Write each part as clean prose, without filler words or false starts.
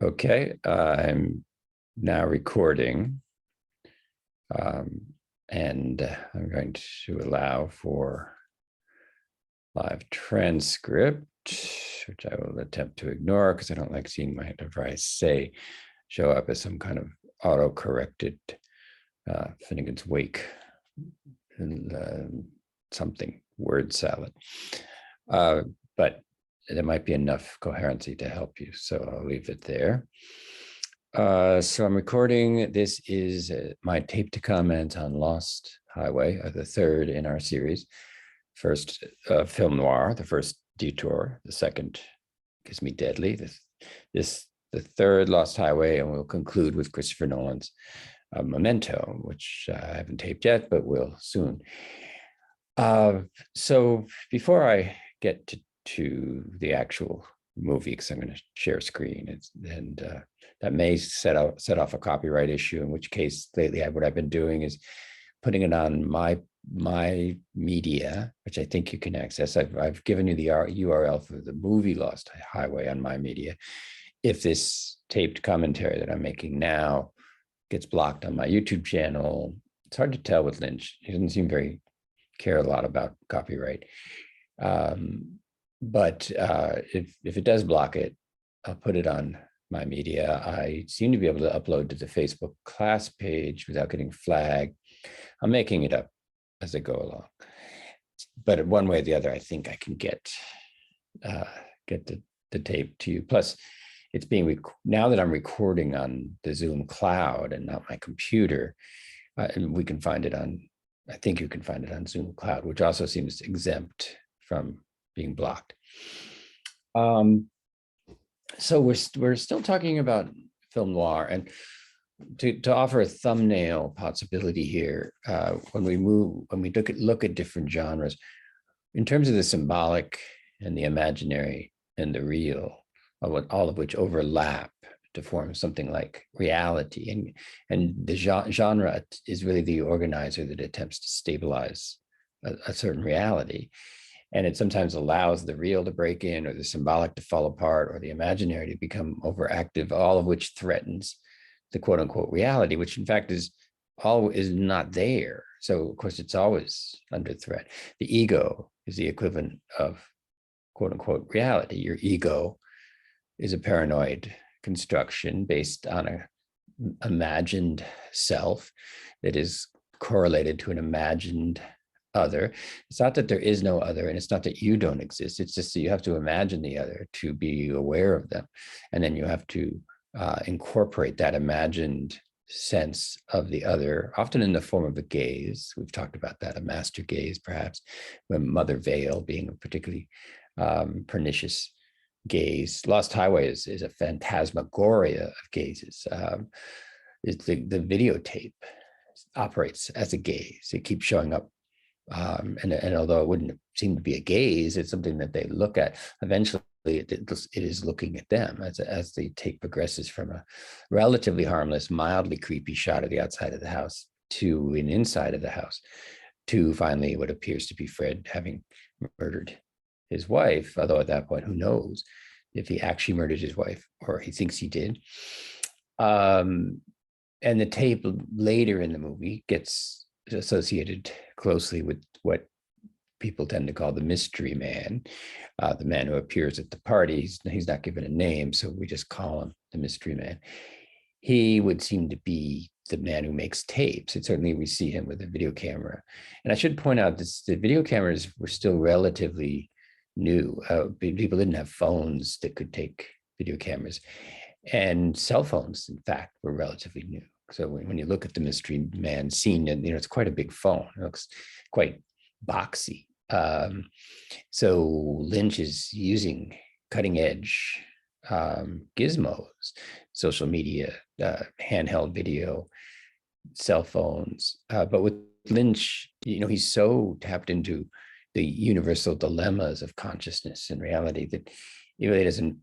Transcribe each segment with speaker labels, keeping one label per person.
Speaker 1: Okay, I'm now recording, and I'm going to allow for live transcript, which I will attempt to ignore because I don't like seeing whatever I say show up as some kind of auto-corrected Finnegan's Wake and something word salad. But there might be enough coherency to help you, so I'll leave it there. So I'm recording. This is my tape to comment on Lost Highway, the third in our series. First film noir, the first Detour, the second Kiss Me Deadly, the third Lost Highway, and we'll conclude with Christopher Nolan's Memento, which I haven't taped yet, but will soon. So before I get to the actual movie, because I'm going to share screen, and that may set off a copyright issue, in which case lately what I've been doing is putting it on my media, which I think you can access. I've given you the URL for the movie Lost Highway on my media. If this taped commentary that I'm making now gets blocked on my YouTube channel, it's hard to tell with Lynch. He doesn't seem care a lot about copyright. But if it does block it, I'll put it on my media. I seem to be able to upload to the Facebook class page without getting flagged. I'm making it up as I go along. But one way or the other, I think I can get the tape to you. Plus, it's being now that I'm recording on the Zoom cloud and not my computer, and we can find it on, I think you can find it on Zoom Cloud, which also seems exempt from being blocked. So we're still talking about film noir, and to offer a thumbnail possibility here, when we look at different genres, in terms of the symbolic and the imaginary and the real, all of which overlap to form something like reality, and the genre is really the organizer that attempts to stabilize a certain reality, and it sometimes allows the real to break in, or the symbolic to fall apart, or the imaginary to become overactive, all of which threatens the quote unquote reality, which in fact is not there. So of course it's always under threat. The ego is the equivalent of quote unquote reality. Your ego is a paranoid construction based on an imagined self that is correlated to an imagined other. It's not that there is no other, and it's not that you don't exist. It's just that you have to imagine the other to be aware of them. And then you have to incorporate that imagined sense of the other, often in the form of a gaze. We've talked about that, a master gaze, perhaps, when Mother Veil being a particularly pernicious gaze. Lost Highway is a phantasmagoria of gazes. It's the videotape operates as a gaze. It keeps showing up, and although it wouldn't seem to be a gaze, it's something that they look at. Eventually, it is looking at them as the tape progresses from a relatively harmless, mildly creepy shot of the outside of the house to an inside of the house, to finally what appears to be Fred having murdered his wife, although at that point, who knows if he actually murdered his wife or he thinks he did. And the tape later in the movie gets associated closely with what people tend to call the mystery man, the man who appears at the party. He's not given a name, so we just call him the mystery man. He would seem to be the man who makes tapes. And certainly we see him with a video camera. And I should point out that the video cameras were still relatively new. People didn't have phones that could take video cameras, and cell phones, in fact, were relatively new. So when you look at the mystery man scene, and it's quite a big phone. It looks quite boxy. So Lynch is using cutting edge gizmos, social media, handheld video, cell phones. But with Lynch, he's so tapped into the universal dilemmas of consciousness and reality that it really doesn't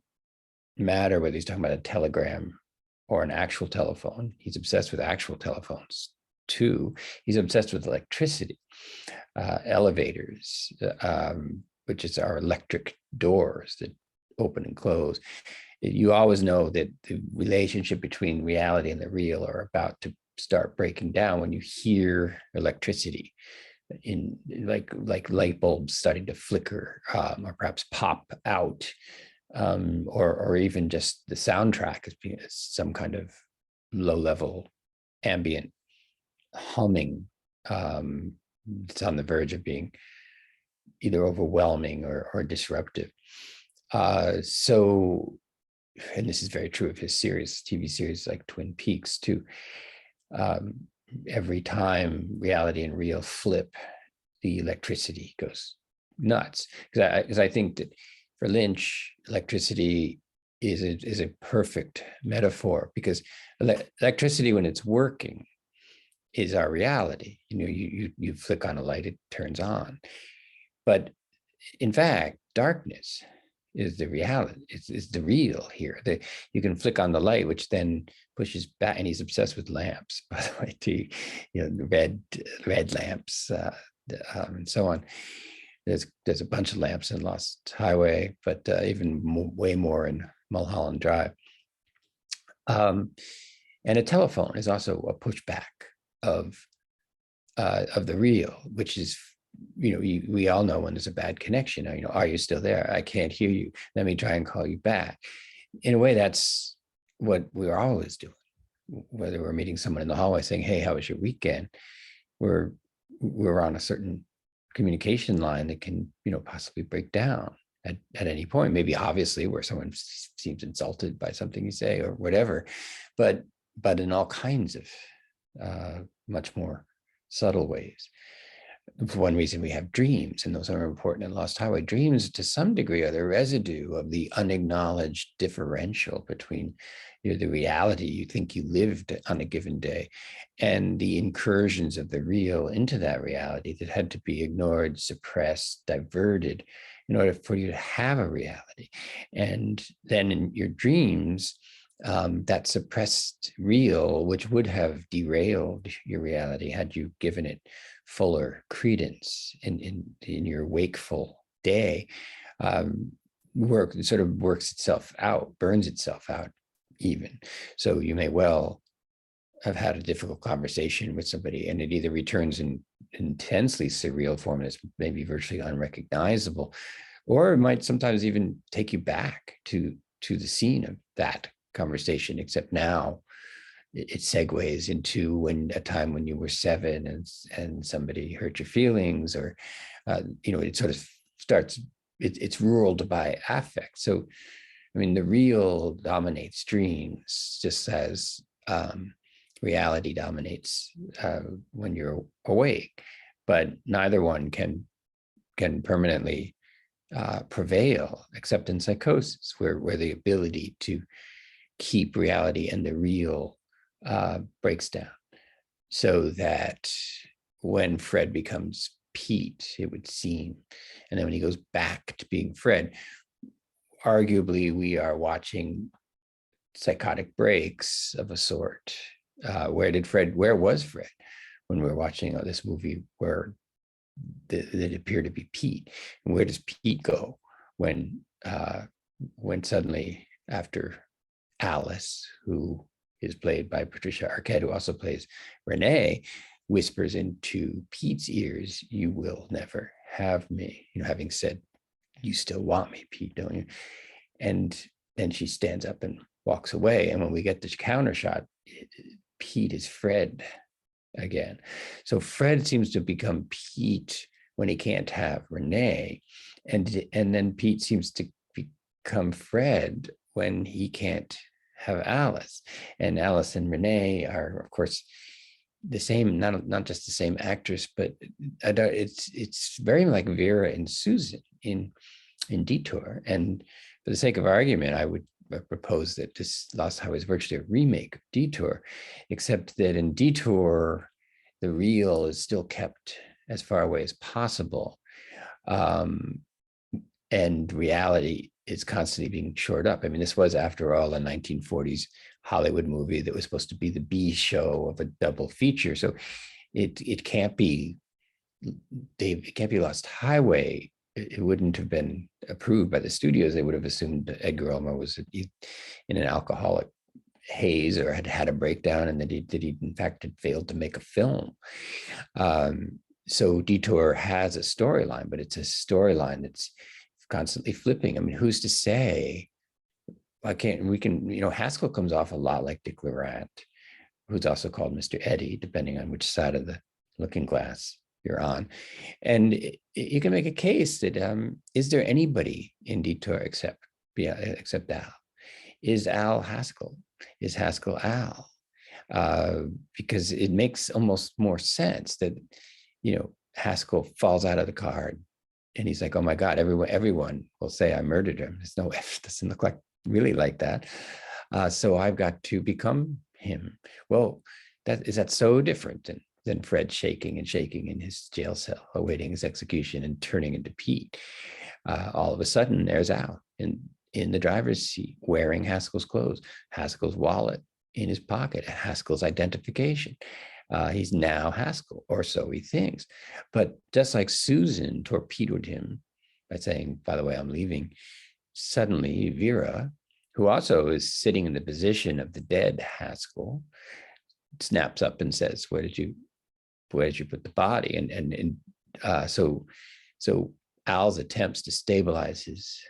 Speaker 1: matter whether he's talking about a telegram or an actual telephone. He's obsessed with actual telephones too. He's obsessed with electricity, elevators, which is our electric doors that open and close. You always know that the relationship between reality and the real are about to start breaking down when you hear electricity in like light bulbs starting to flicker, or perhaps pop out, or even just the soundtrack as some kind of low level ambient humming. It's on the verge of being either overwhelming or disruptive. So, and this is very true of his series, TV series like Twin Peaks too. Um, every time reality and real flip, the electricity goes nuts. Because I think that for Lynch, electricity is a perfect metaphor, because electricity, when it's working, is our reality. You know, you flick on a light, it turns on. But in fact, darkness is the reality, is the real here. You can flick on the light, which then pushes back, and he's obsessed with lamps, by the way, too, you know, red lamps, and so on. There's a bunch of lamps in Lost Highway, but way more in Mulholland Drive. And a telephone is also a pushback of the real, which is, you know, we all know when there's a bad connection. You know, are you still there? I can't hear you. Let me try and call you back. In a way, that's what we're always doing. Whether we're meeting someone in the hallway saying, "Hey, how was your weekend?" We're on a certain communication line that can, you know, possibly break down at any point. Maybe obviously where someone seems insulted by something you say or whatever, but in all kinds of much more subtle ways. For one reason, we have dreams, and those are important in Lost Highway. Dreams, to some degree, are the residue of the unacknowledged differential between, you know, the reality you think you lived on a given day and the incursions of the real into that reality that had to be ignored, suppressed, diverted in order for you to have a reality. And then in your dreams, that suppressed real, which would have derailed your reality had you given it fuller credence in your wakeful day, sort of works itself out, burns itself out even. So you may well have had a difficult conversation with somebody, and it either returns in intensely surreal form and it's maybe virtually unrecognizable, or it might sometimes even take you back to the scene of that conversation, except now it segues into a time when you were 7 and somebody hurt your feelings, or you know, it sort of starts, it's ruled by affect. So I mean, the real dominates dreams, just as reality dominates when you're awake, but neither one can permanently prevail except in psychosis, where the ability to keep reality and the real breaks down. So that when Fred becomes Pete, it would seem, and then when he goes back to being Fred, arguably we are watching psychotic breaks of a sort. Where was Fred when we were watching this movie where that appeared to be Pete? And where does Pete go when suddenly, after Alice, who is played by Patricia Arquette, who also plays Renee, whispers into Pete's ears, "You will never have me," you know, having said, "You still want me, Pete, don't you?" And then she stands up and walks away. And when we get this counter shot, Pete is Fred again. So Fred seems to become Pete when he can't have Renee, and then Pete seems to become Fred when he can't have Alice. And Alice and Renee are, of course, the same, not just the same actress, but it's very like Vera and Susan in Detour. And for the sake of argument, I would propose that this Lost Highway is virtually a remake of Detour, except that in Detour, the real is still kept as far away as possible. And reality is constantly being shored up. I mean, this was, after all, a 1940s Hollywood movie that was supposed to be the B show of a double feature. So it can't be Lost Highway it wouldn't have been approved by the studios. They would have assumed that Edgar Ulmer was in an alcoholic haze or had had a breakdown, and that he in fact had failed to make a film. So Detour has a storyline, but it's a storyline that's constantly flipping. I mean, who's to say? Haskell comes off a lot like Dick Laurent, who's also called Mr. Eddie, depending on which side of the looking glass you're on. And you can make a case that is there anybody in Detour except Al? Is Al Haskell? Is Haskell Al? Because it makes almost more sense that, Haskell falls out of the car and he's like, oh my God, everyone will say I murdered him. There's no, it doesn't look like really like that. So I've got to become him. Well, that so different than Fred shaking in his jail cell, awaiting his execution and turning into Pete. All of a sudden, there's Al in the driver's seat, wearing Haskell's clothes, Haskell's wallet in his pocket, Haskell's identification. He's now Haskell, or so he thinks. But just like Susan torpedoed him by saying, by the way, I'm leaving, suddenly Vera, who also is sitting in the position of the dead Haskell, snaps up and says, where did you put the body? And so Al's attempts to stabilize his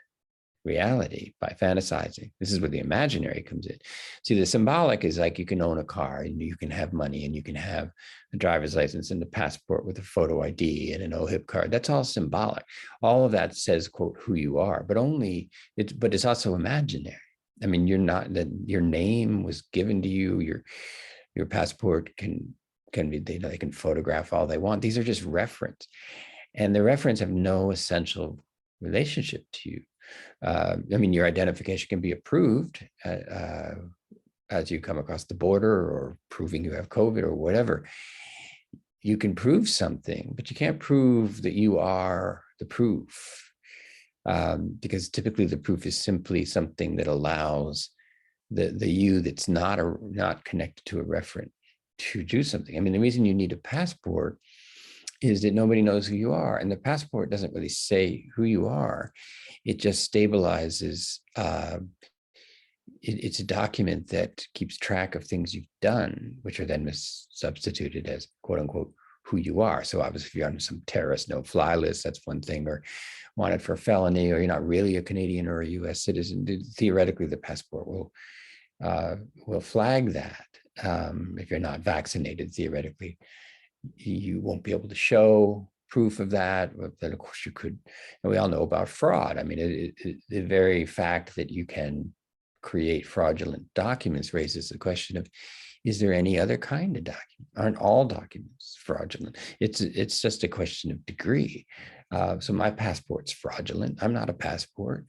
Speaker 1: reality by fantasizing. This is where the imaginary comes in. See, the symbolic is like you can own a car and you can have money and you can have a driver's license and a passport with a photo ID and an OHIP card. That's all symbolic. All of that says, quote, who you are, but it's also imaginary. I mean, you're not, that your name was given to you, your passport can be, they can photograph all they want. These are just reference, and the reference have no essential relationship to you. I mean, your identification can be approved as you come across the border, or proving you have COVID or whatever. You can prove something, but you can't prove that you are the proof, because typically the proof is simply something that allows the you that's not connected to a referent to do something. I mean, the reason you need a passport is that nobody knows who you are, and the passport doesn't really say who you are. It just stabilizes. It's a document that keeps track of things you've done, which are then substituted as quote unquote who you are. So obviously, if you're on some terrorist no-fly list, that's one thing, or wanted for a felony, or you're not really a Canadian or a U.S. citizen, theoretically the passport will flag that. If you're not vaccinated, theoretically, you won't be able to show proof of that. But of course you could, and we all know about fraud. I mean, the very fact that you can create fraudulent documents raises the question of, is there any other kind of document? Aren't all documents fraudulent? It's just a question of degree. So my passport's fraudulent. I'm not a passport.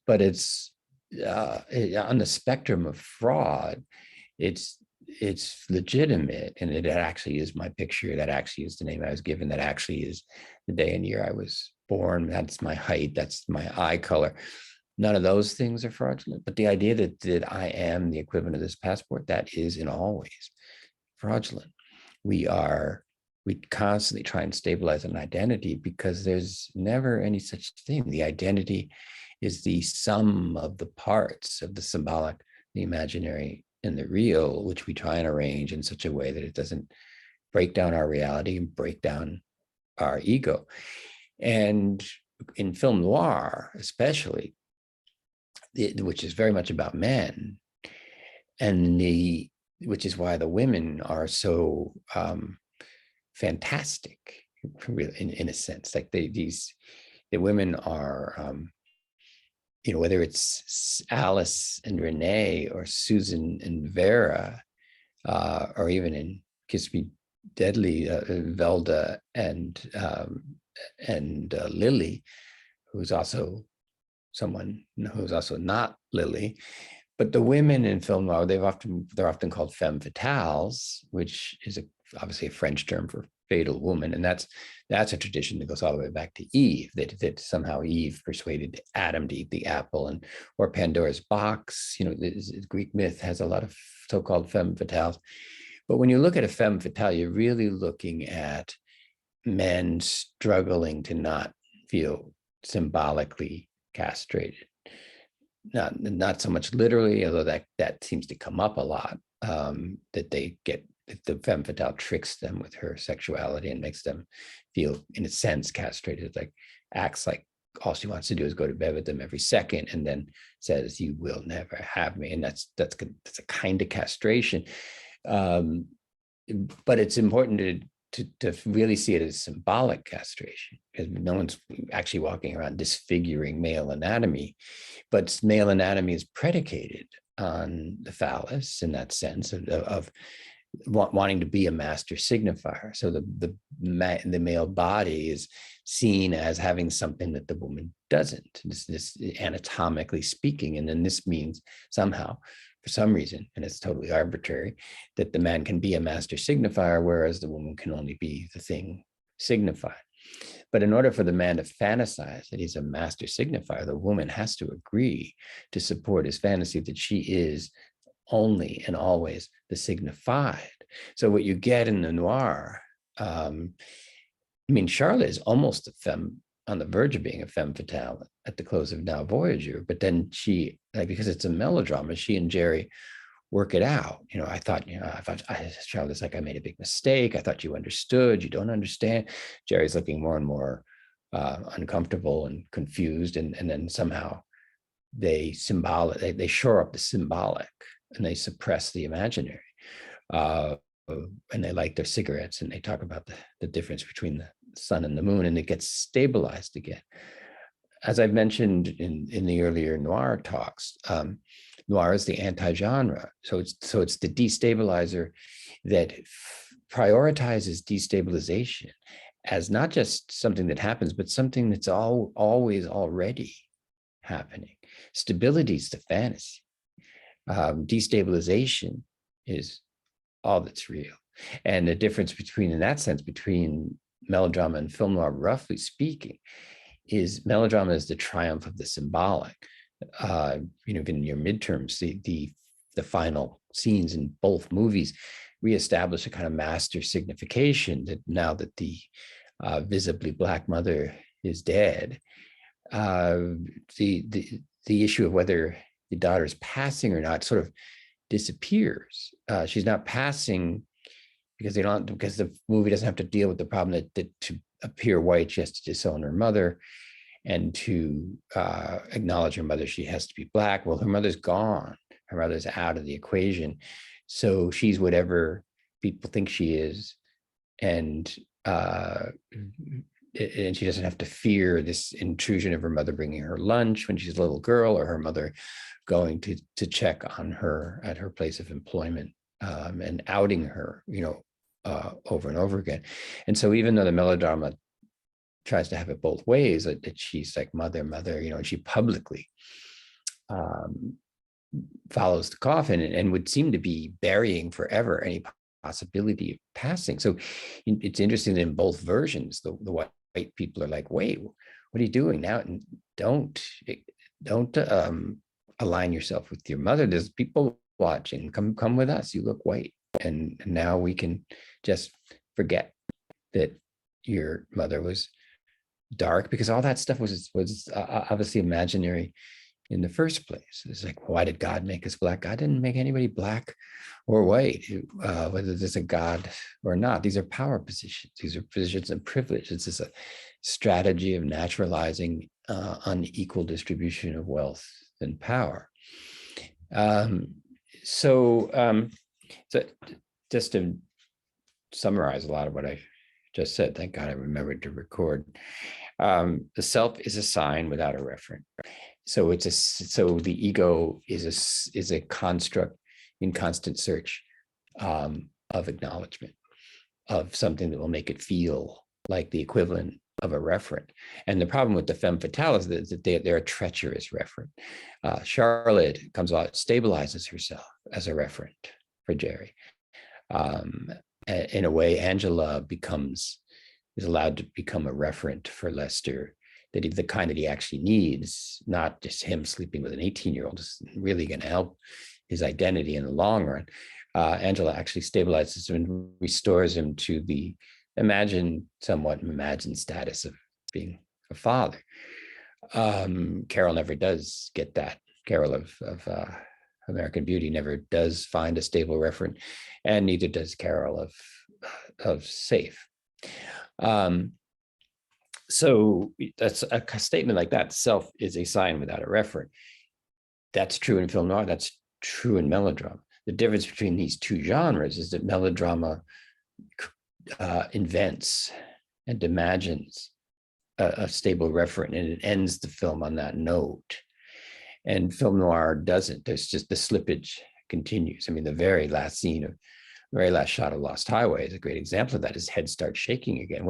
Speaker 1: But it's on the spectrum of fraud. It's legitimate, and it actually is my picture. That actually is the name I was given. That actually is the day and year I was born. That's my height. That's my eye color. None of those things are fraudulent. But the idea that I am the equivalent of this passport, that is in all ways fraudulent. We constantly try and stabilize an identity because there's never any such thing. The identity is the sum of the parts of the symbolic, the imaginary, and the real, which we try and arrange in such a way that it doesn't break down our reality and break down our ego. And in film noir, especially, which is very much about men, and which is why the women are so fantastic, in a sense. Like the women are, whether it's Alice and Renee, or Susan and Vera, or even in Kiss Me Deadly, Velda and Lily, who's also someone who's also not Lily. But the women in film noir, they're often called femme fatales, which is obviously a French term for fatal woman, and that's a tradition that goes all the way back to Eve. That somehow Eve persuaded Adam to eat the apple, or Pandora's box. The Greek myth has a lot of so-called femme fatales. But when you look at a femme fatale, you're really looking at men struggling to not feel symbolically castrated. Not so much literally, although that seems to come up a lot, that the femme fatale tricks them with her sexuality and makes them feel, in a sense, castrated, like acts like all she wants to do is go to bed with them every second, and then says, "You will never have me," and that's a kind of castration. But it's important to really see it as symbolic castration, because no one's actually walking around disfiguring male anatomy, but male anatomy is predicated on the phallus in that sense of wanting to be a master signifier. So the male body is seen as having something that the woman doesn't, this anatomically speaking. And then this means somehow, for some reason, and it's totally arbitrary, that the man can be a master signifier, whereas the woman can only be the thing signified. But in order for the man to fantasize that he's a master signifier, the woman has to agree to support his fantasy that she is only and always the signified. So what you get in the noir, Charlotte is almost a femme, on the verge of being a femme fatale at the close of Now Voyager, but then she, because it's a melodrama, she and Jerry work it out. I thought Charlotte's like, I made a big mistake. I thought you understood. You don't understand. Jerry's looking more and more uncomfortable and confused, and then somehow they shore up the symbolic and they suppress the imaginary. And they light their cigarettes and they talk about the difference between the sun and the moon, and it gets stabilized again. As I've mentioned in the earlier noir talks, noir is the anti-genre. So it's the destabilizer that prioritizes destabilization as not just something that happens, but something that's always already happening. Stability is the fantasy. Destabilization is all that's real. And the difference in that sense, between melodrama and film noir, roughly speaking, is melodrama is the triumph of the symbolic. Even in your midterms, the final scenes in both movies reestablish a kind of master signification that now that the visibly Black mother is dead, the issue of whether the daughter is passing or not sort of disappears. She's not passing because the movie doesn't have to deal with the problem that to appear white, she has to disown her mother, and to acknowledge her mother, she has to be Black. Well, her mother's gone. Her mother's out of the equation. So she's whatever people think she is. And she doesn't have to fear this intrusion of her mother bringing her lunch when she's a little girl, or her mother going to check on her at her place of employment, and outing her, over and over again. And so even though the melodrama tries to have it both ways, that she's like mother, and she publicly follows the coffin and would seem to be burying forever any possibility of passing. So it's interesting that in both versions, the white people are like, wait, what are you doing now? And don't align yourself with your mother. There's people watching. Come with us. You look white. And now we can just forget that your mother was dark, because all that stuff was obviously imaginary in the first place. It's like, why did God make us Black? God didn't make anybody Black or white, whether there's a God or not. These are power positions. These are positions of privilege. It's just a strategy of naturalizing unequal distribution of wealth and power. So just to summarize a lot of what I just said, thank God I remembered to record. The self is a sign without a referent. So the ego is a construct in constant search of acknowledgement of something that will make it feel like the equivalent of a referent. And the problem with the femme fatale is that they're a treacherous referent. Charlotte comes out, stabilizes herself as a referent for Jerry. In a way, Angela is allowed to become a referent for Lester, that the kind that he actually needs, not just him sleeping with an 18-year-old, is really going to help his identity in the long run. Angela actually stabilizes him and restores him to the somewhat imagined status of being a father. Carol never does get that. Carol of American Beauty never does find a stable referent, and neither does Carol of Safe. So that's a statement like that. Self is a sign without a referent. That's true in film noir. That's true in melodrama. The difference between these two genres is that melodrama invents and imagines a stable referent, and it ends the film on that note. And film noir doesn't. There's just the slippage continues. I mean, the very last scene of very last shot of Lost Highway is a great example of that. His head starts shaking again.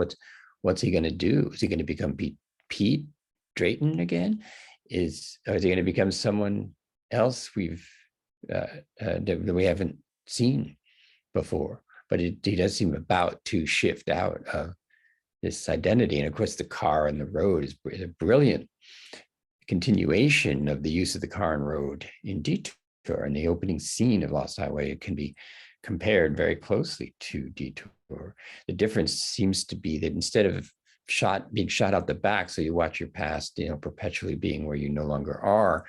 Speaker 1: What's he going to do? Is he going to become Pete Drayton again? Or is he going to become someone else that we haven't seen before? But he does seem about to shift out of this identity. And of course, the car and the road is a brilliant continuation of the use of the car and road in Detour. And the opening scene of Lost Highway, it can be compared very closely to Detour. The difference seems to be that instead of being shot out the back, so you watch your past, perpetually being where you no longer are,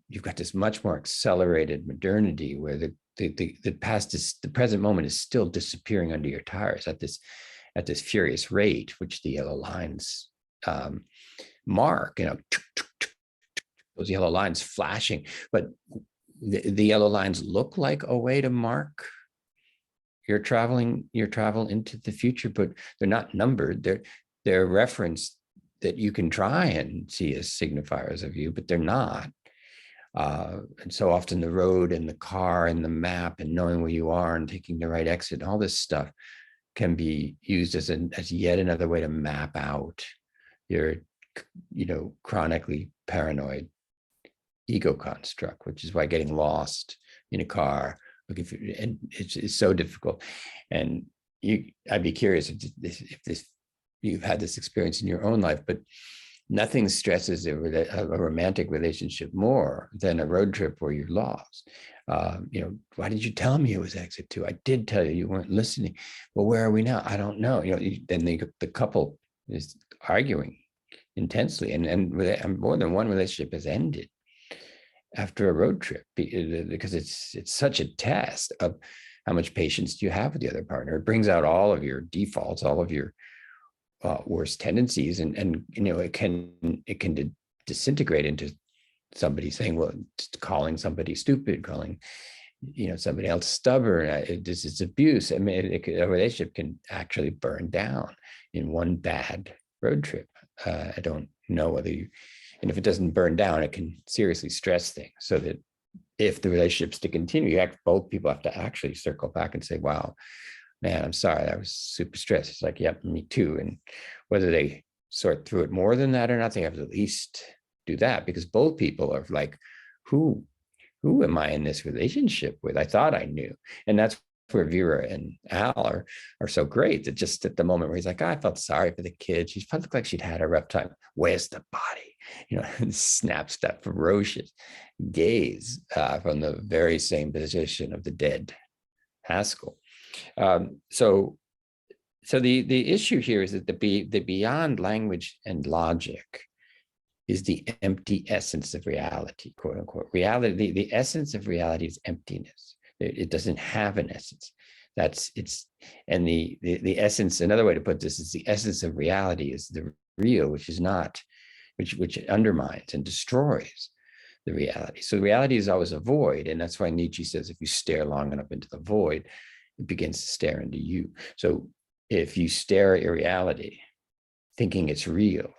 Speaker 1: you've got this much more accelerated modernity where the past is, the present moment is still disappearing under your tires at this furious rate, which the yellow lines mark. Those yellow lines flashing, but the yellow lines look like a way to mark your travel into the future, but they're not numbered. They're referenced that you can try and see as signifiers of you, but they're not. And so often the road and the car and the map and knowing where you are and taking the right exit, all this stuff can be used as yet another way to map out your, chronically paranoid ego construct, which is why getting lost in a car looking for, and it's so difficult. And I'd be curious if you've had this experience in your own life, but nothing stresses a romantic relationship more than a road trip where you're lost. Why did you tell me it was exit 2? I did tell you, you weren't listening. Well, where are we now? I don't know. Then the couple is arguing intensely, and more than one relationship has ended after a road trip because it's such a test of how much patience do you have with the other partner. It brings out all of your defaults, all of your worst tendencies, and it can disintegrate into somebody saying, well, calling somebody stupid, calling somebody else stubborn. This is abuse. I mean, a relationship can actually burn down in one bad road trip. I don't know whether and if it doesn't burn down, it can seriously stress things. So that if the relationship's to continue, both people have to actually circle back and say, wow, man, I'm sorry, I was super stressed. It's like, yep, me too. And whether they sort through it more than that or not, they have to at least do that, because both people are like, who am I in this relationship with? I thought I knew. And that's where Vera and Al are so great, that just at the moment where he's like, I felt sorry for the kid. She probably looked like she'd had a rough time. Where's the body? Snaps that ferocious gaze from the very same position of the dead Haskell. So the issue here is that the beyond language and logic is the empty essence of reality, quote unquote. Reality, the essence of reality is emptiness. It doesn't have an essence. And the essence, another way to put this is the essence of reality is the real, which is not, which undermines and destroys the reality. So reality is always a void. And that's why Nietzsche says, if you stare long enough into the void, it begins to stare into you. So if you stare at your reality, thinking it's real,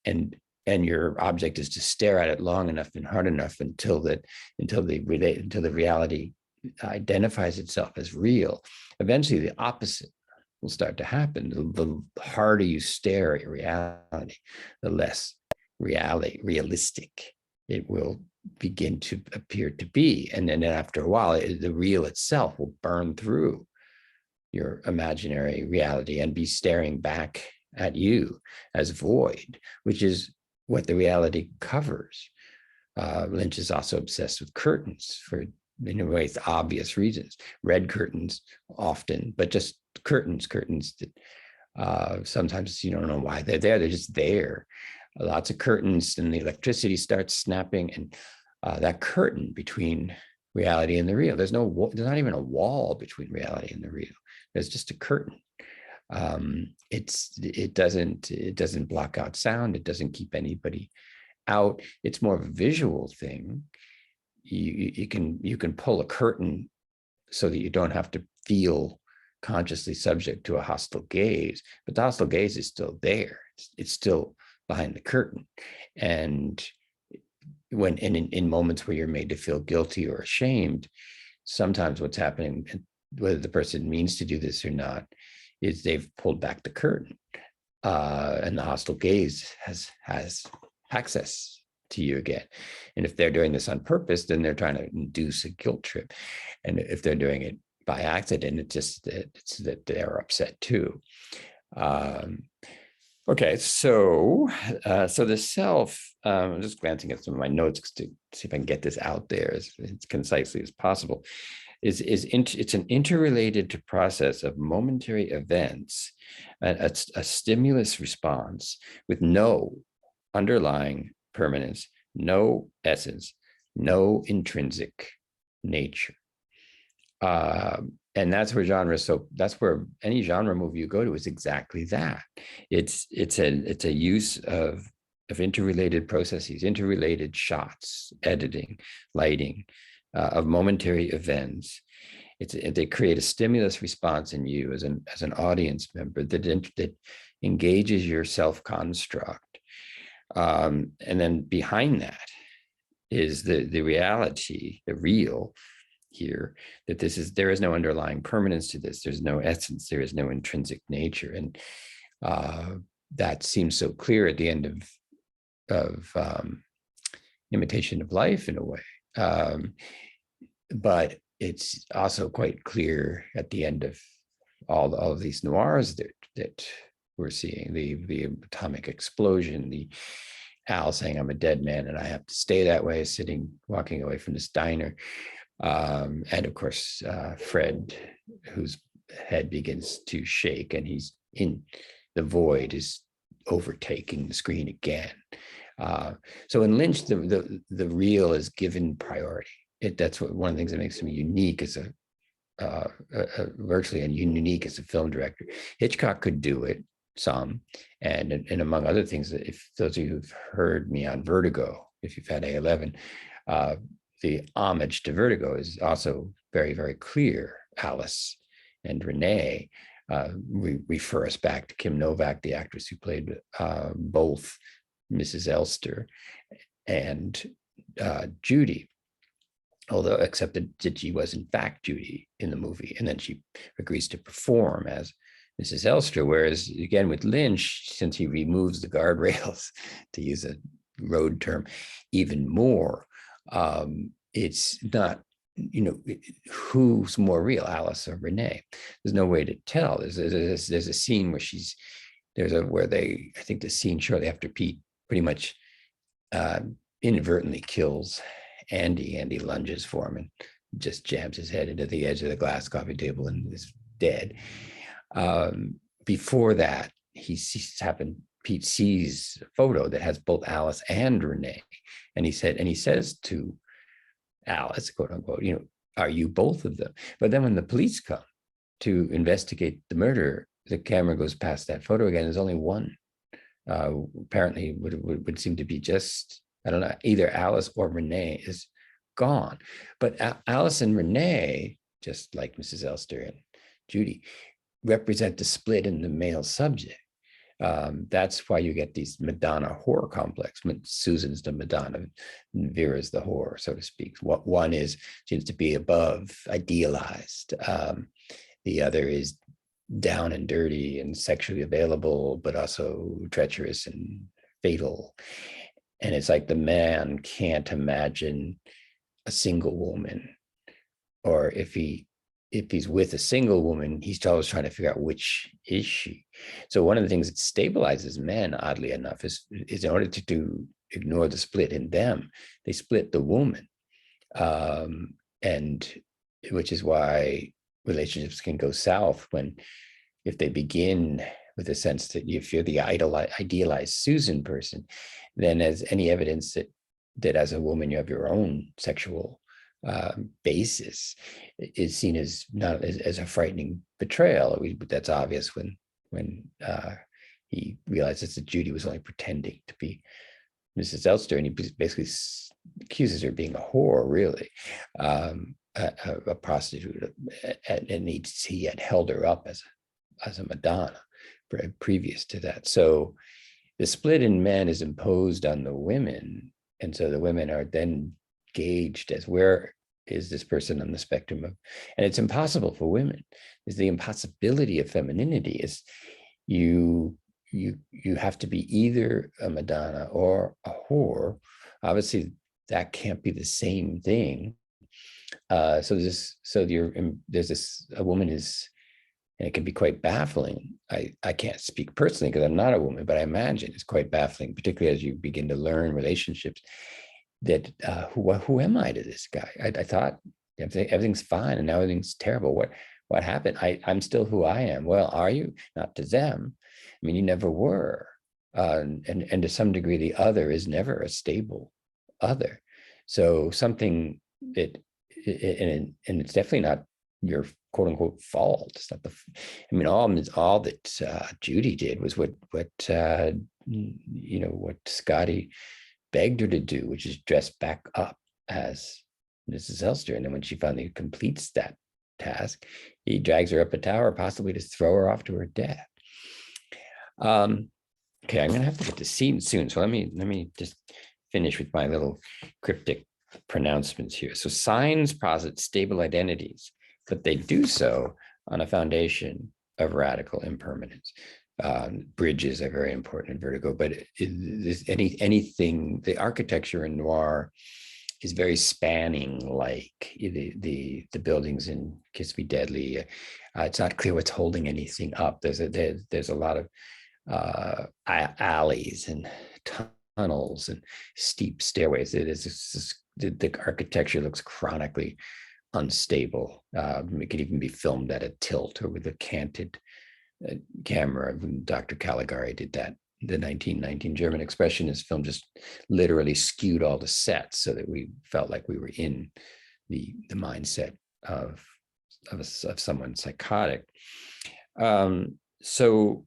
Speaker 1: and your object is to stare at it long enough and hard enough until the reality identifies itself as real, eventually the opposite will start to happen. The harder you stare at your reality, the less realistic it will begin to appear to be. And then after a while, the real itself will burn through your imaginary reality and be staring back at you as void, which is what the reality covers. Lynch is also obsessed with curtains for, in a way, obvious reasons. Red curtains often, but just curtains that Sometimes you don't know why they're there. They're just there. Lots of curtains, and the electricity starts snapping, and that curtain between reality and the real. There's not even a wall between reality and the real. There's just a curtain. It doesn't block out sound. It doesn't keep anybody out. It's more of a visual thing. You can pull a curtain so that you don't have to feel consciously subject to a hostile gaze, but the hostile gaze is still there. It's still behind the curtain. And in moments where you're made to feel guilty or ashamed, sometimes what's happening, whether the person means to do this or not, is they've pulled back the curtain, and the hostile gaze has access to you again. And if they're doing this on purpose, then they're trying to induce a guilt trip. And if they're doing it by accident, it's that they're upset too. Okay, so the self, I'm just glancing at some of my notes to see if I can get this out there as concisely as possible, it's an interrelated process of momentary events, a stimulus response with no underlying permanence, no essence, no intrinsic nature. And that's where genre, so that's where any genre movie you go to is exactly that. It's a use of interrelated processes, interrelated shots, editing, lighting, of momentary events. They create a stimulus response in you as an audience member that engages your self-construct. And then behind that is the reality, the real here, that there is no underlying permanence to this. There's no essence. There is no intrinsic nature. And that seems so clear at the end of Imitation of Life in a way. But it's also quite clear at the end of all of these noirs that we're seeing, the atomic explosion, the Al saying, "I'm a dead man and I have to stay that way," walking away from this diner. And of course, Fred, whose head begins to shake and he's in the void, is overtaking the screen again. So in Lynch, the real is given priority. That's one of the things that makes him unique as virtually unique as a film director. Hitchcock could do it some, and among other things, if those of you who've heard me on Vertigo, if you've had A11, the homage to Vertigo is also very, very clear. Alice and Renee refer us back to Kim Novak, the actress who played both Mrs. Elster and Judy, although except that she was in fact Judy in the movie, and then she agrees to perform as Mrs. Elster. Whereas again with Lynch, since he removes the guardrails, to use a road term, even more, it's not, who's more real, Alice or Renee. There's no way to tell. There's a scene where I think the scene shortly after Pete pretty much inadvertently kills Andy. Andy lunges for him and just jams his head into the edge of the glass coffee table and is dead. Before that, Pete sees a photo that has both Alice and Renee, and he says to Alice, quote unquote, "Are you both of them?" But then when the police come to investigate the murder, the camera goes past that photo again. There's only one. Apparently would seem to be just, I don't know, either Alice or Renee is gone. But Alice and Renee, just like Mrs. Elster and Judy, represent the split in the male subject. That's why you get these Madonna horror complex. Susan's the Madonna, and Vera's the whore, so to speak. What one seems to be above, idealized. The other is down and dirty and sexually available, but also treacherous and fatal. And it's like the man can't imagine a single woman, or if he's with a single woman, he's always trying to figure out which is she. So one of the things that stabilizes men, oddly enough, is in order to ignore the split in them, they split the woman, and which is why relationships can go south if they begin with a sense that if you're the idealized Susan person, then as any evidence that as a woman you have your own sexual basis is seen as not as a frightening betrayal. That's obvious when he realizes that Judy was only pretending to be Mrs. Elster, and he basically accuses her of being a whore, really, a prostitute, and he had held her up as a Madonna previous to that. So the split in men is imposed on the women, and so the women are then gauged as where is this person on the spectrum of, and it's impossible for women. Is the impossibility of femininity is you have to be either a Madonna or a whore. Obviously, that can't be the same thing. So there's this, a woman is, and it can be quite baffling. I can't speak personally because I'm not a woman, but I imagine it's quite baffling, particularly as you begin to learn relationships, that who am I to this guy? I thought everything's fine and now everything's terrible. What happened? I'm still who I am. Well, are you? Not to them. I mean, you never were. And to some degree, the other is never a stable other. So something and it's definitely not your quote unquote fault. It's not I mean, all that Judy did was what Scotty begged her to do, which is dress back up as Mrs. Elster. And then when she finally completes that task, he drags her up a tower, possibly to throw her off to her death. Okay, I'm gonna have to get to scene soon. So let me just finish with my little cryptic pronouncements here. So signs posit stable identities, but they do so on a foundation of radical impermanence. Bridges are very important in Vertigo, but anything, the architecture in noir is very spanning, like the buildings in Kiss Me Deadly. It's not clear what's holding anything up. There's a lot of alleys and tunnels and steep stairways. The architecture looks chronically unstable. It could even be filmed at a tilt or with a canted camera. Dr. Caligari did that. The 1919 German Expressionist film just literally skewed all the sets so that we felt like we were in the mindset of someone psychotic. So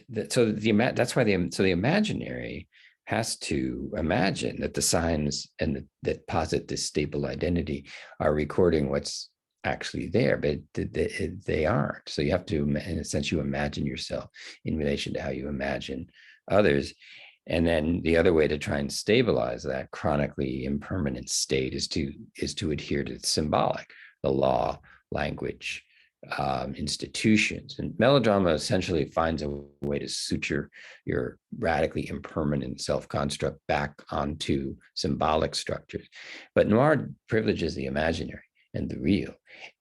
Speaker 1: the imaginary has to imagine that the signs that posit this stable identity are recording what's actually there, but they aren't. So you have to, in a sense, you imagine yourself in relation to how you imagine others. And then the other way to try and stabilize that chronically impermanent state is to adhere to the symbolic, the law, language, institutions. And melodrama essentially finds a way to suture your radically impermanent self-construct back onto symbolic structures. But noir privileges the imaginary and the real,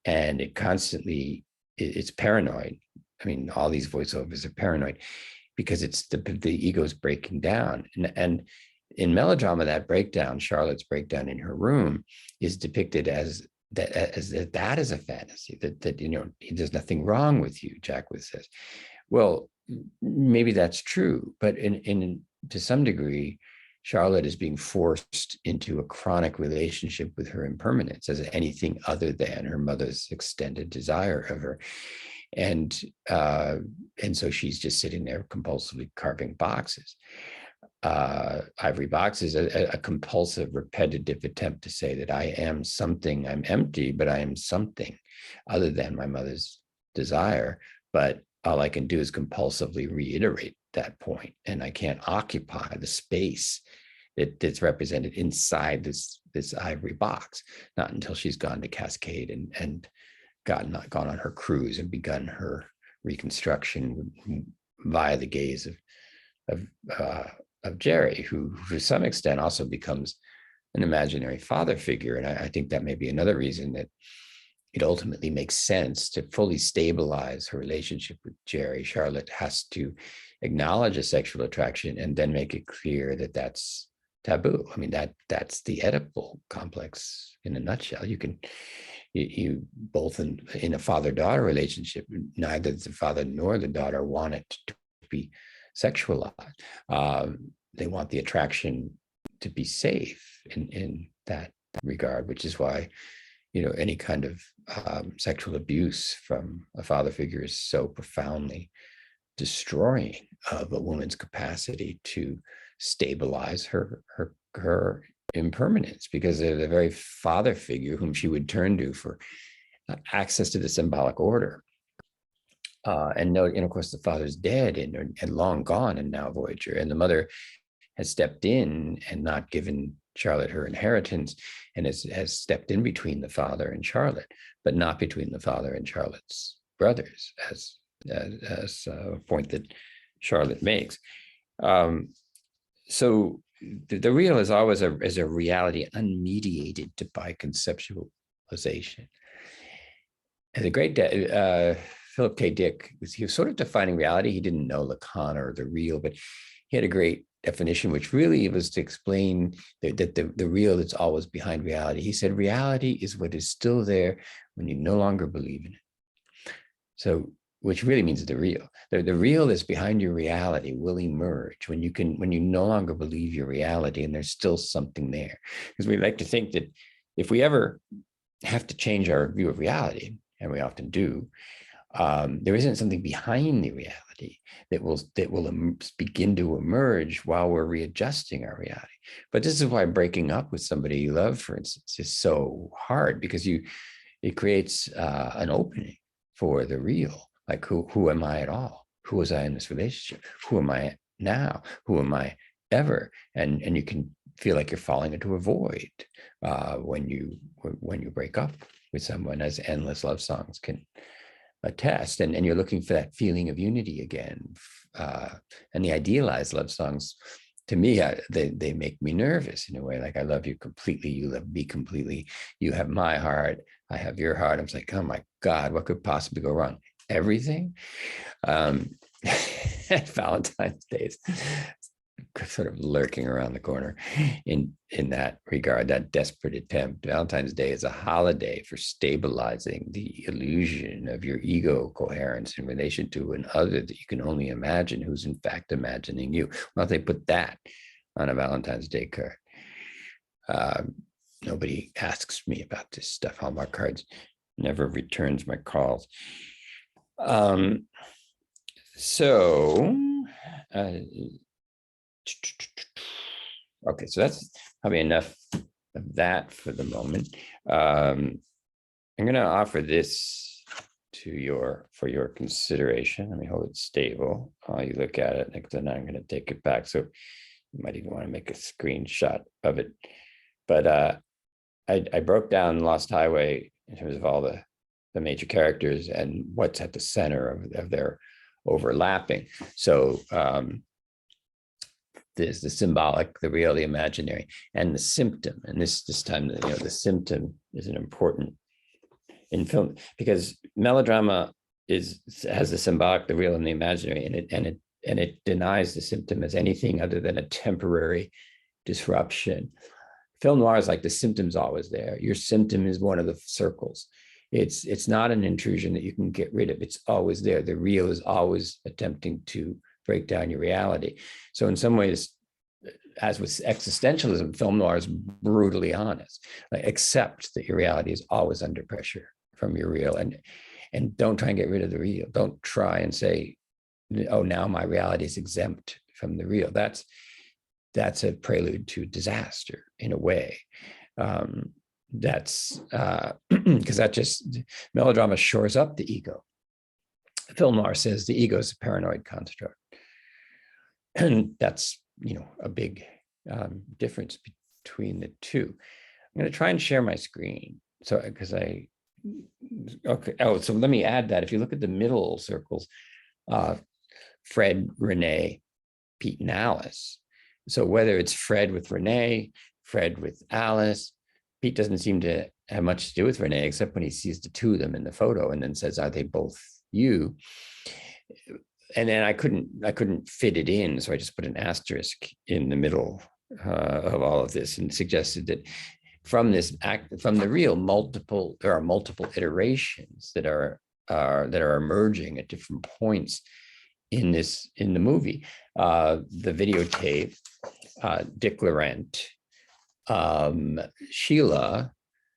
Speaker 1: and it's paranoid. I mean, all these voiceovers are paranoid because it's the ego's breaking down. And in melodrama, that breakdown, Charlotte's breakdown in her room, is depicted as that is a fantasy, that there's nothing wrong with you, Jacques says. Well, maybe that's true, but to some degree, Charlotte is being forced into a chronic relationship with her impermanence as anything other than her mother's extended desire of her. And so she's just sitting there compulsively carving boxes. Ivory boxes, a compulsive, repetitive attempt to say that I am something. I'm empty, but I am something other than my mother's desire. But all I can do is compulsively reiterate that point, and I can't occupy the space that's represented inside this ivory box. Not until she's gone to Cascade and gone on her cruise and begun her reconstruction via the gaze of Jerry, who to some extent also becomes an imaginary father figure. And I think that may be another reason that it ultimately makes sense to fully stabilize her relationship with Jerry. Charlotte has to acknowledge a sexual attraction and then make it clear that that's taboo. I mean, that's the Oedipal complex in a nutshell. You both in a father-daughter relationship, neither the father nor the daughter want it to be sexualized. They want the attraction to be safe in that regard, which is why, any kind of sexual abuse from a father figure is so profoundly destroying of a woman's capacity to stabilize her impermanence, because they're the very father figure whom she would turn to for access to the symbolic order. And of course, the father's dead and long gone, and now Voyager, and the mother has stepped in and not given Charlotte her inheritance, and has stepped in between the father and Charlotte, but not between the father and Charlotte's brothers, as a point that Charlotte makes. So the real is always a reality unmediated by conceptualization. And the great Philip K. Dick, he was sort of defining reality. He didn't know Lacan or the real, but he had a great definition, which really was to explain that the real that's always behind reality. He said, reality is what is still there when you no longer believe in it. So, which really means the real. The real that's behind your reality will emerge when you no longer believe your reality, and there's still something there. Because we like to think that if we ever have to change our view of reality, and we often do, there isn't something behind the reality that will begin to emerge while we're readjusting our reality. But this is why breaking up with somebody you love, for instance, is so hard, because it creates an opening for the real. Like, who am I at all? Who was I in this relationship? Who am I now? Who am I ever? And you can feel like you're falling into a void when you break up with someone, as endless love songs can attest. And you're looking for that feeling of unity again. And the idealized love songs, to me, they make me nervous in a way. Like, I love you completely, you love me completely, you have my heart, I have your heart. I'm like, oh my God, what could possibly go wrong? Everything. Valentine's Day is sort of lurking around the corner in that regard, that desperate attempt. Valentine's Day is a holiday for stabilizing the illusion of your ego coherence in relation to an other that you can only imagine, who's in fact imagining you. Well, they put that on a Valentine's Day card. Nobody asks me about this stuff. Hallmark Cards never returns my calls. Okay, so that's probably enough of that for the moment. I'm going to offer this for your consideration. Let me hold it stable while you look at it, and then I'm going to take it back. So you might even want to make a screenshot of it. But I broke down Lost Highway in terms of all the major characters and what's at the center of their overlapping. So there's the symbolic, the real, the imaginary, and the symptom. And this time, the symptom is an important in film, because melodrama has the symbolic, the real, and the imaginary, and it denies the symptom as anything other than a temporary disruption. Film noir is like the symptom's always there. Your symptom is one of the circles. It's not an intrusion that you can get rid of. It's always there. The real is always attempting to break down your reality. So in some ways, as with existentialism, film noir is brutally honest. Like, accept that your reality is always under pressure from your real, and don't try and get rid of the real. Don't try and say, oh, now my reality is exempt from the real. That's a prelude to disaster in a way. That's because that just, melodrama shores up the ego. Film noir says the ego is a paranoid construct. And that's, a big difference between the two. I'm going to try and share my screen. So, okay. Oh, so let me add that if you look at the middle circles, Fred, Renee, Pete, and Alice. So whether it's Fred with Renee, Fred with Alice, Pete doesn't seem to have much to do with Renee, except when he sees the two of them in the photo and then says, are they both you? And then I couldn't fit it in, so I just put an asterisk in the middle of all of this and suggested that from the real, there are multiple iterations that are emerging at different points in the movie. The videotape, Dick Laurent, Sheila,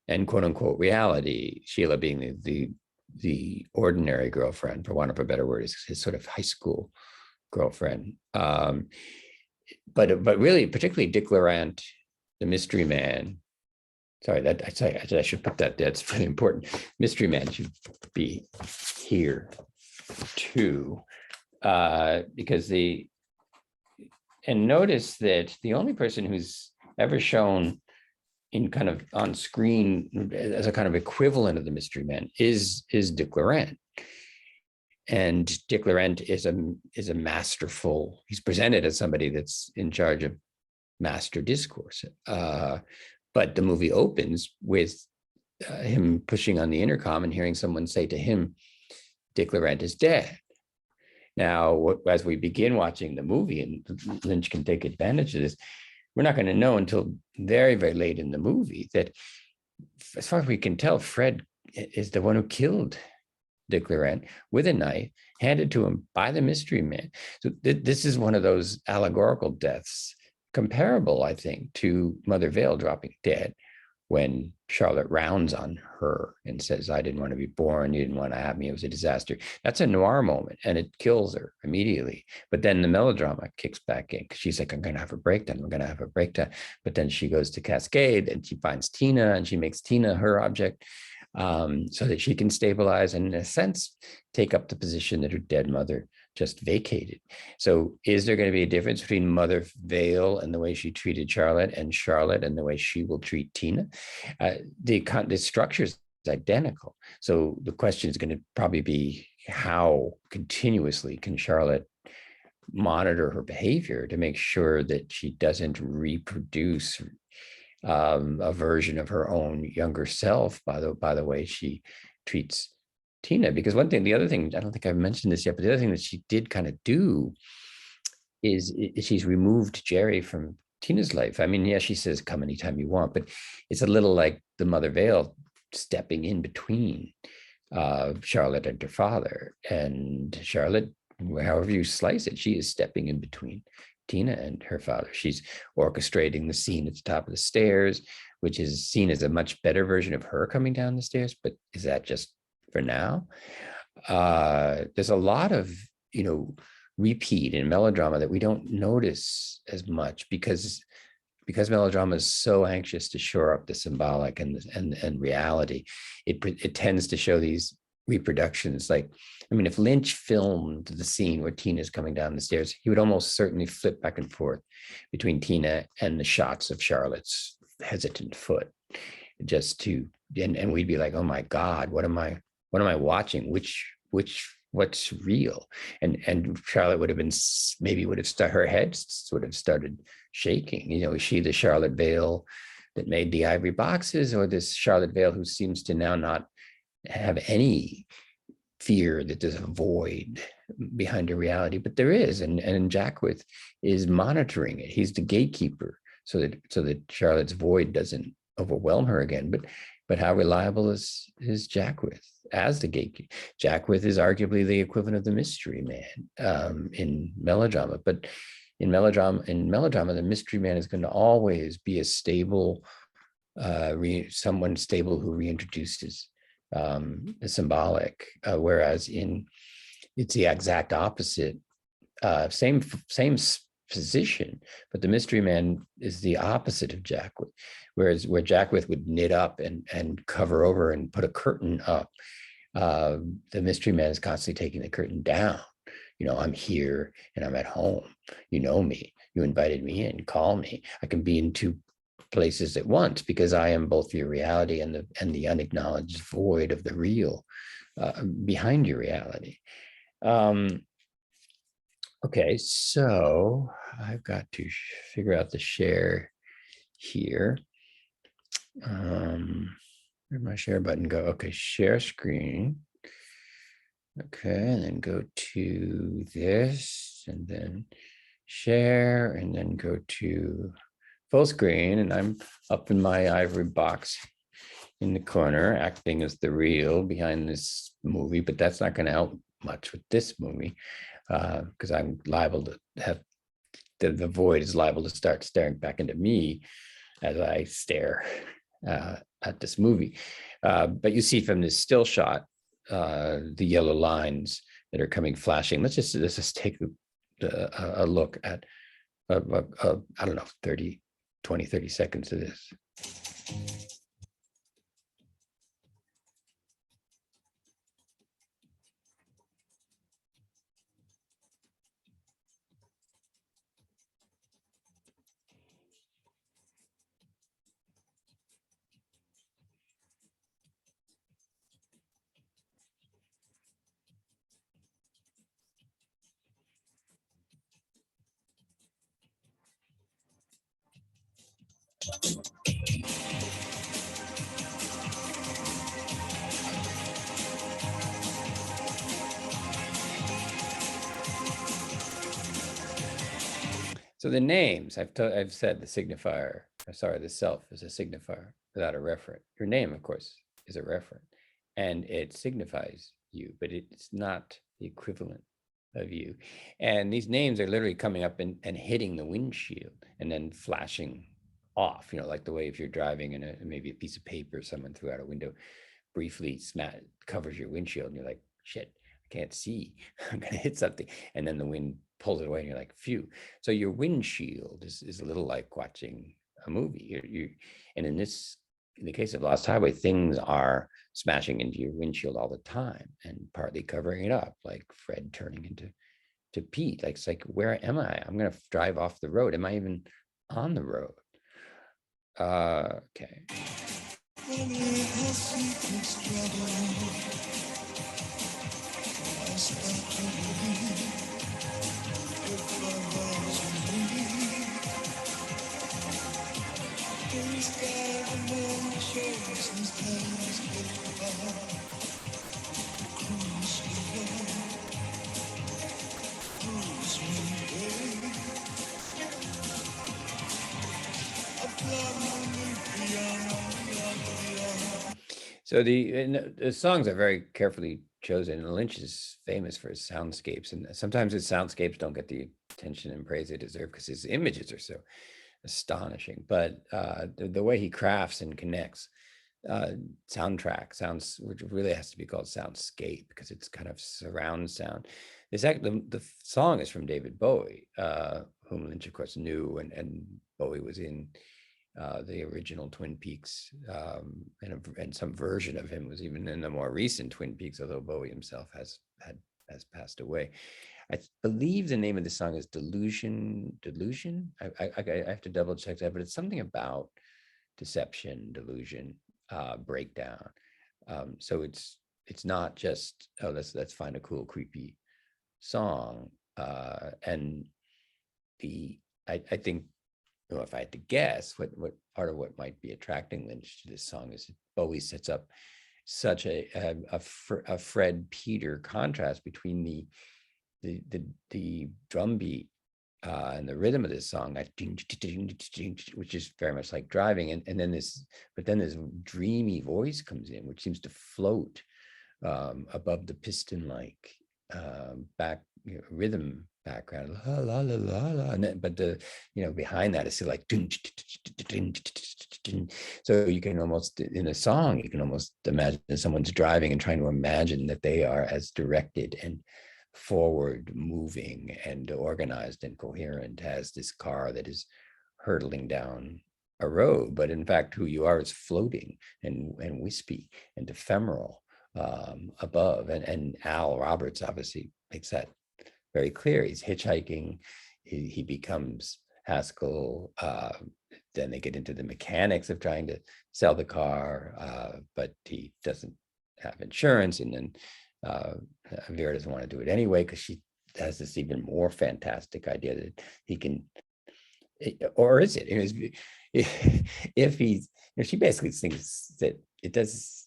Speaker 1: and quote unquote reality, Sheila being the ordinary girlfriend, for want of a better word, is his sort of high school girlfriend. But really, particularly Dick Laurent, the mystery man. Sorry, that I should put that. That's really important. Mystery man should be here too, because notice that the only person who's ever shown in kind of on screen as a kind of equivalent of the mystery man is Dick Laurent. And Dick Laurent is a masterful, he's presented as somebody that's in charge of master discourse. But the movie opens with him pushing on the intercom and hearing someone say to him, Dick Laurent is dead. Now, as we begin watching the movie, and Lynch can take advantage of this, we're not going to know until very, very late in the movie that, as far as we can tell, Fred is the one who killed Dick Laurent with a knife handed to him by the mystery man. So this is one of those allegorical deaths, comparable, I think, to Mother Vale dropping dead when Charlotte rounds on her and says, I didn't want to be born, you didn't want to have me, it was a disaster. That's a noir moment, and it kills her immediately. But then the melodrama kicks back in, because she's like, I'm going to have a breakdown, I'm going to have a breakdown. But then she goes to Cascade and she finds Tina, and she makes Tina her object, so that she can stabilize and, in a sense, take up the position that her dead mother just vacated. So is there going to be a difference between Mother Vale and the way she treated Charlotte, and Charlotte and the way she will treat Tina? The structure is identical. So the question is going to probably be, how continuously can Charlotte monitor her behavior to make sure that she doesn't reproduce a version of her own younger self by the way she treats Tina? Because the other thing, I don't think I've mentioned this yet, but the other thing that she did kind of do is she's removed Jerry from Tina's life. I mean, yeah, she says, come anytime you want, but it's a little like the Mother Vale stepping in between Charlotte and her father. And Charlotte, however you slice it, she is stepping in between Tina and her father. She's orchestrating the scene at the top of the stairs, which is seen as a much better version of her coming down the stairs. But is that just for now? There's a lot of, repeat in melodrama that we don't notice as much, because melodrama is so anxious to shore up the symbolic and reality. It tends to show these reproductions. Like, I mean, if Lynch filmed the scene where Tina's coming down the stairs, he would almost certainly flip back and forth between Tina and the shots of Charlotte's hesitant foot, just to, and we'd be like, oh my God, what am I watching? What's real? And Charlotte would have her head would have started shaking. Is she the Charlotte Vale that made the ivory boxes, or this Charlotte Vale who seems to now not have any fear that there's a void behind her reality? But there is, and Jackwith is monitoring it. He's the gatekeeper, so that Charlotte's void doesn't overwhelm her again. But how reliable is Jackwith as the gatekeeper? Jackwith is arguably the equivalent of the mystery man in melodrama. But in melodrama, the mystery man is going to always be a stable, someone stable who reintroduces the symbolic, whereas it's the exact opposite. Same position, but the mystery man is the opposite of Jackwith. Where Jackwith would knit up and cover over and put a curtain up, the mystery man is constantly taking the curtain down. I'm here and I'm at home. You know me. You invited me in. Call me. I can be in two places at once, because I am both your reality and the unacknowledged void of the real behind your reality. Okay, so I've got to figure out the share here. Where'd my share button go? Okay, share screen. Okay, and then go to this, and then share, and then go to full screen. And I'm up in my ivory box in the corner, acting as the real behind this movie, but that's not going to help much with this movie. because I'm liable to have the void is liable to start staring back into me as I stare at this movie. But you see from this still shot, the yellow lines that are coming flashing. Let's just take a look at, I don't know, 20, 30 seconds of this. So the names, I've said the signifier, sorry, the self is a signifier without a referent. Your name, of course, is a referent, and it signifies you, but it's not the equivalent of you. And these names are literally coming up and hitting the windshield and then flashing off, like the way if you're driving and maybe a piece of paper someone threw out a window briefly covers your windshield and you're like, shit, I can't see. I'm going to hit something. And then the wind pulls it away and you're like, phew. So your windshield is a little like watching a movie. And in the case of Lost Highway, things are smashing into your windshield all the time and partly covering it up, like Fred turning into Pete. Like, it's like, where am I? I'm going to drive off the road. Am I even on the road? Okay. So the songs are very carefully chosen. And Lynch is famous for his soundscapes, and sometimes his soundscapes don't get the attention and praise they deserve because his images are so astonishing. But the way he crafts and connects sounds, which really has to be called soundscape because it's kind of surround sound. The song is from David Bowie, whom Lynch, of course, knew, and Bowie was in the original Twin Peaks, and some version of him was even in the more recent Twin Peaks, although Bowie himself has passed away. I believe the name of the song is Delusion. I have to double check that, but it's something about deception, delusion, breakdown. So it's not just, oh, let's find a cool, creepy song. And I think, if I had to guess, what part of what might be attracting Lynch to this song is Bowie sets up such a Fred Peter contrast between the drum beat and the rhythm of this song, that which is very much like driving, and then this dreamy voice comes in, which seems to float above the piston-like back rhythm background, la la la la la, and then, but the behind that is still like, so you can almost, in a song, you can almost imagine someone's driving and trying to imagine that they are as directed and forward moving and organized and coherent as this car that is hurtling down a road, but in fact who you are is floating and wispy and ephemeral above. And Al Roberts obviously makes that very clear. He's hitchhiking, he becomes Haskell, then they get into the mechanics of trying to sell the car, but he doesn't have insurance, and then Vera doesn't want to do it anyway because she has this even more fantastic idea that he can, or is it? If he's, she basically thinks that it does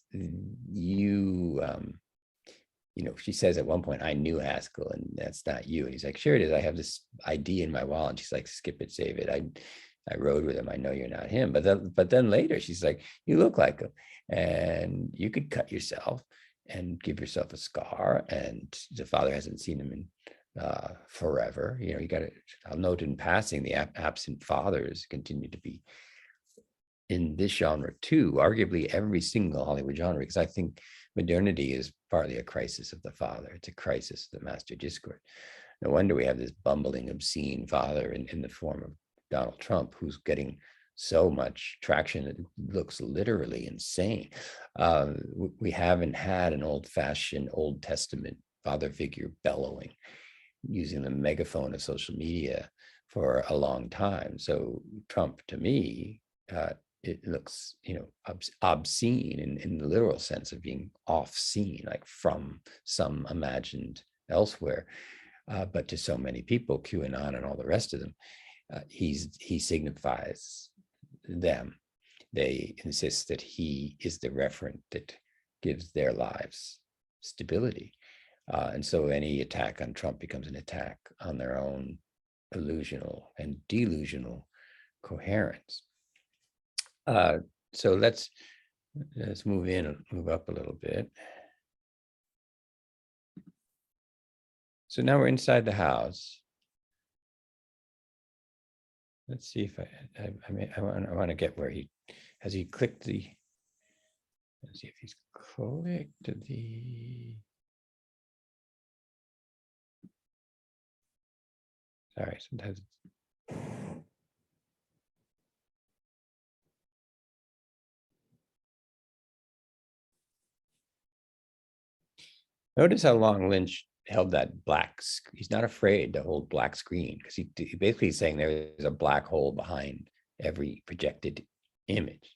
Speaker 1: she says at one point, I knew Haskell and that's not you. And he's like, sure it is. I have this ID in my wallet. And she's like, skip it, save it. I rode with him. I know you're not him. But then later she's like, you look like him and you could cut yourself and give yourself a scar. And the father hasn't seen him in forever. You got to, I'll note in passing, the absent fathers continue to be in this genre too, arguably every single Hollywood genre, because I think modernity is partly a crisis of the father. It's a crisis of the master discourse. No wonder we have this bumbling, obscene father in the form of Donald Trump, who's getting so much traction that it looks literally insane. We haven't had an old-fashioned Old Testament father figure bellowing, using the megaphone of social media for a long time. So Trump, to me, it looks, obscene in the literal sense of being off scene, like from some imagined elsewhere. But to so many people, QAnon and all the rest of them, he signifies them. They insist that he is the referent that gives their lives stability. And so any attack on Trump becomes an attack on their own illusional and delusional coherence. So let's move up a little bit. So now we're inside the house. Let's see if I want to get where has he clicked the, let's see if he's clicked the, sorry, sometimes. Notice how long Lynch held that black. He's not afraid to hold black screen, because he basically is saying there's a black hole behind every projected image.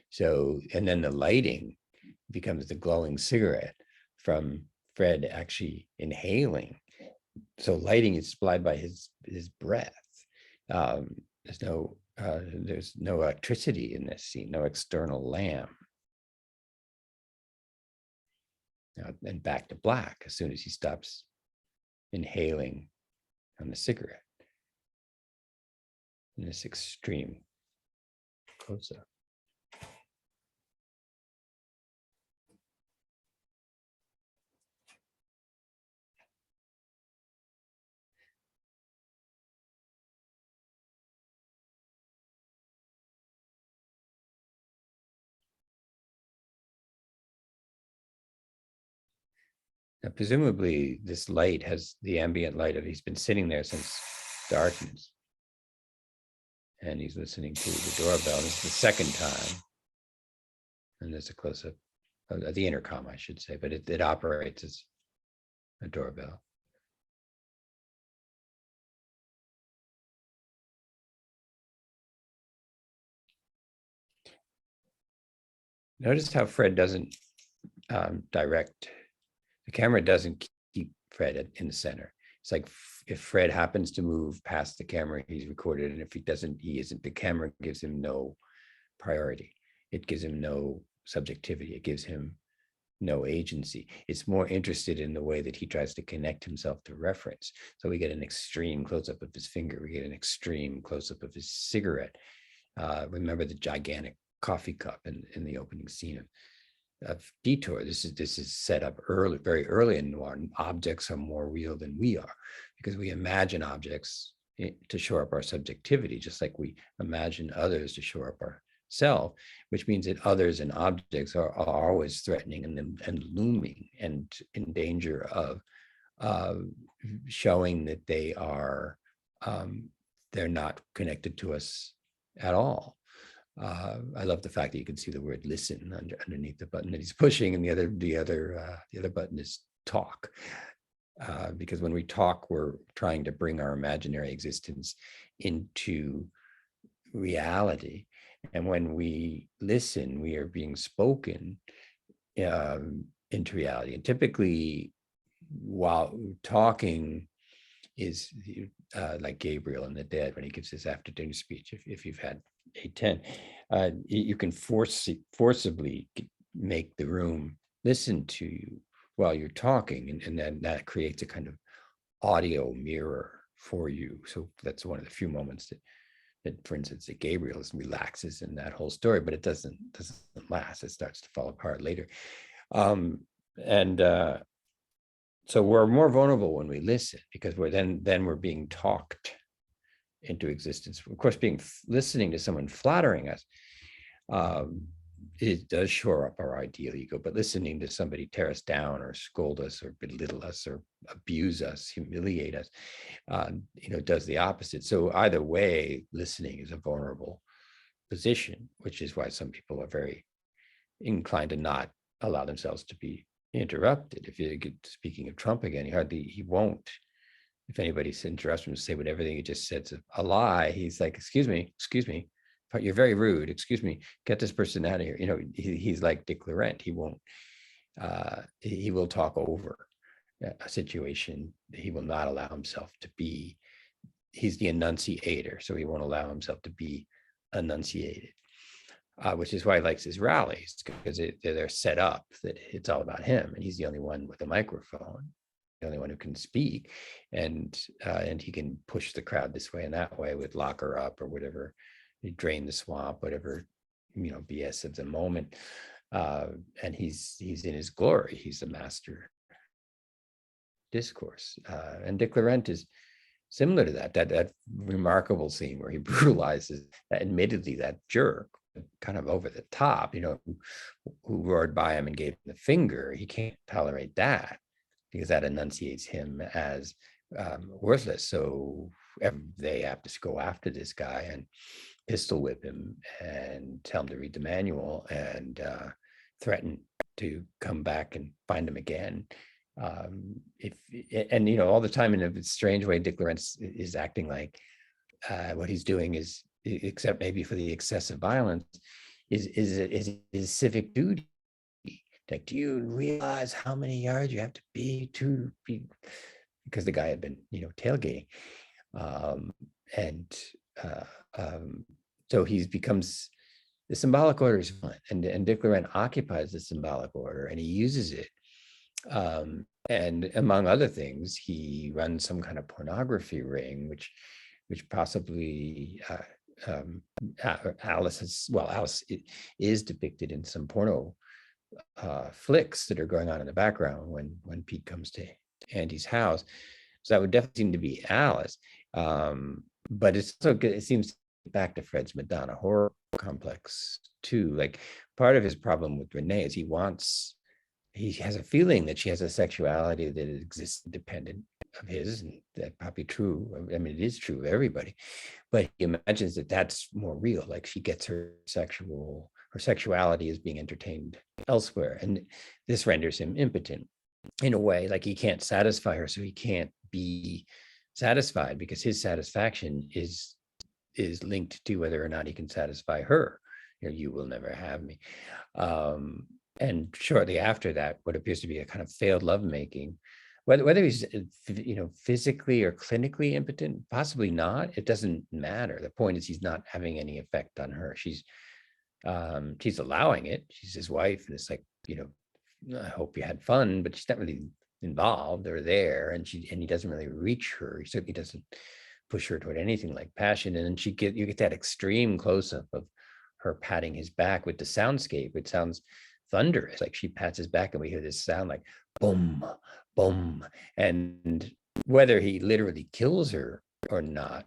Speaker 1: So, and then the lighting becomes the glowing cigarette from Fred actually inhaling. So lighting is supplied by his breath. There's no electricity in this scene, no external lamp. And back to black as soon as he stops inhaling on the cigarette in this extreme close-up. Now, presumably this light has the ambient light of, he's been sitting there since darkness. And he's listening to the doorbell. This is the second time. And there's a close-up of the intercom, I should say, but it operates as a doorbell. Notice how Fred doesn't direct, the camera doesn't keep Fred in the center. It's like if Fred happens to move past the camera, he's recorded. And if he doesn't, he isn't. The camera gives him no priority. It gives him no subjectivity. It gives him no agency. It's more interested in the way that he tries to connect himself to reference. So we get an extreme close-up of his finger. We get an extreme close-up of his cigarette. Remember the gigantic coffee cup in the opening scene of Detour. This is set up early, very early in noir. Objects are more real than we are, because we imagine objects to shore up our subjectivity, just like we imagine others to shore up our self, which means that others and objects are always threatening and looming and in danger of showing that they are they're not connected to us at all. I love the fact that you can see the word "listen" underneath the button that he's pushing, and the other button is "talk." Because when we talk, we're trying to bring our imaginary existence into reality, and when we listen, we are being spoken into reality. And typically, while talking is like Gabriel in The Dead when he gives his after dinner speech. If you've had A10, you can forcibly make the room listen to you while you're talking, and then that creates a kind of audio mirror for you. So that's one of the few moments that for instance, that Gabriel relaxes in that whole story, but it doesn't last. It starts to fall apart later. And So we're more vulnerable when we listen, because then we're being talked into existence. Of course, listening to someone flattering us, um, it does shore up our ideal ego, but listening to somebody tear us down or scold us or belittle us or abuse us, humiliate us, does the opposite. So either way, listening is a vulnerable position, which is why some people are very inclined to not allow themselves to be interrupted. If you get speaking of Trump again, he won't. If anybody interrupts him to say what everything he just said's a lie, he's like, excuse me, you're very rude. Excuse me, get this person out of here. He's like Dick Laurent. He won't. He will talk over a situation. He will not allow himself to be. He's the enunciator, so he won't allow himself to be enunciated. Which is why he likes his rallies, because they're set up that it's all about him, and he's the only one with a microphone, the only one who can speak, and he can push the crowd this way and that way with lock her up or whatever, drain the swamp, whatever BS of the moment, and he's in his glory. He's the master discourse, and Dick Laurent is similar to that remarkable scene where he brutalizes, admittedly, that jerk, kind of over the top, who roared by him and gave him the finger. He can't tolerate that, because that enunciates him as worthless. So they have to go after this guy and pistol whip him and tell him to read the manual and threaten to come back and find him again. All the time in a strange way, Dick Laurent is acting like what he's doing is, except maybe for the excessive violence, is civic duty. Like, do you realize how many yards you have to be because the guy had been, tailgating, so he becomes the symbolic order is fun, and Dick Laurent occupies the symbolic order, and he uses it. And among other things, he runs some kind of pornography ring, which possibly Alice is depicted in some porno flicks that are going on in the background when Pete comes to Andy's house. So that would definitely seem to be Alice. But it's also good. It seems back to Fred's Madonna horror complex too. Like, part of his problem with Renee is he has a feeling that she has a sexuality that exists independent of his, and that's probably true. I mean, it is true of everybody, but he imagines that that's more real. Like, she gets her sexuality is being entertained elsewhere, and this renders him impotent in a way. Like, he can't satisfy her, so he can't be satisfied, because his satisfaction is linked to whether or not he can satisfy her. You will never have me. And shortly after that, what appears to be a kind of failed lovemaking, whether he's physically or clinically impotent, possibly not. It doesn't matter. The point is, he's not having any effect on her. She's allowing it. She's his wife, and it's like, I hope you had fun, but she's not really involved or there, and he doesn't really reach her. He certainly doesn't push her toward anything like passion. And then you get that extreme close up of her patting his back with the soundscape. It sounds thunderous. Like, she pats his back and we hear this sound like boom, boom. And whether he literally kills her or not,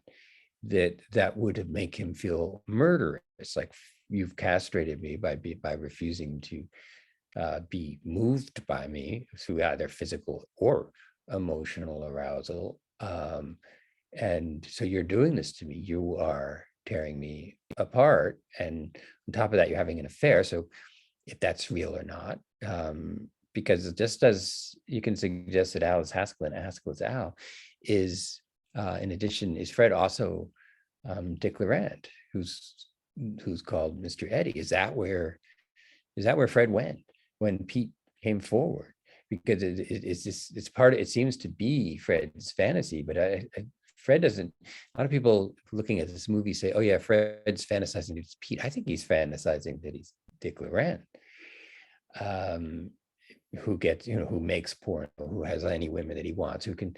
Speaker 1: that would make him feel murderous. Like, you've castrated me by refusing to be moved by me through either physical or emotional arousal. And so you're doing this to me. You are tearing me apart. And on top of that, you're having an affair. So if that's real or not, because just as you can suggest that Al is Haskell and Haskell is Al, is in addition, is Fred also Dick Laurent, who's called Mr. Eddie? Is that where Fred went when Pete came forward? Because it's part of, it seems to be Fred's fantasy, but Fred doesn't. A lot of people looking at this movie say, "Oh yeah, Fred's fantasizing that he's Pete." I think he's fantasizing that he's Dick Laurent, who gets, who makes porn, who has any women that he wants, who can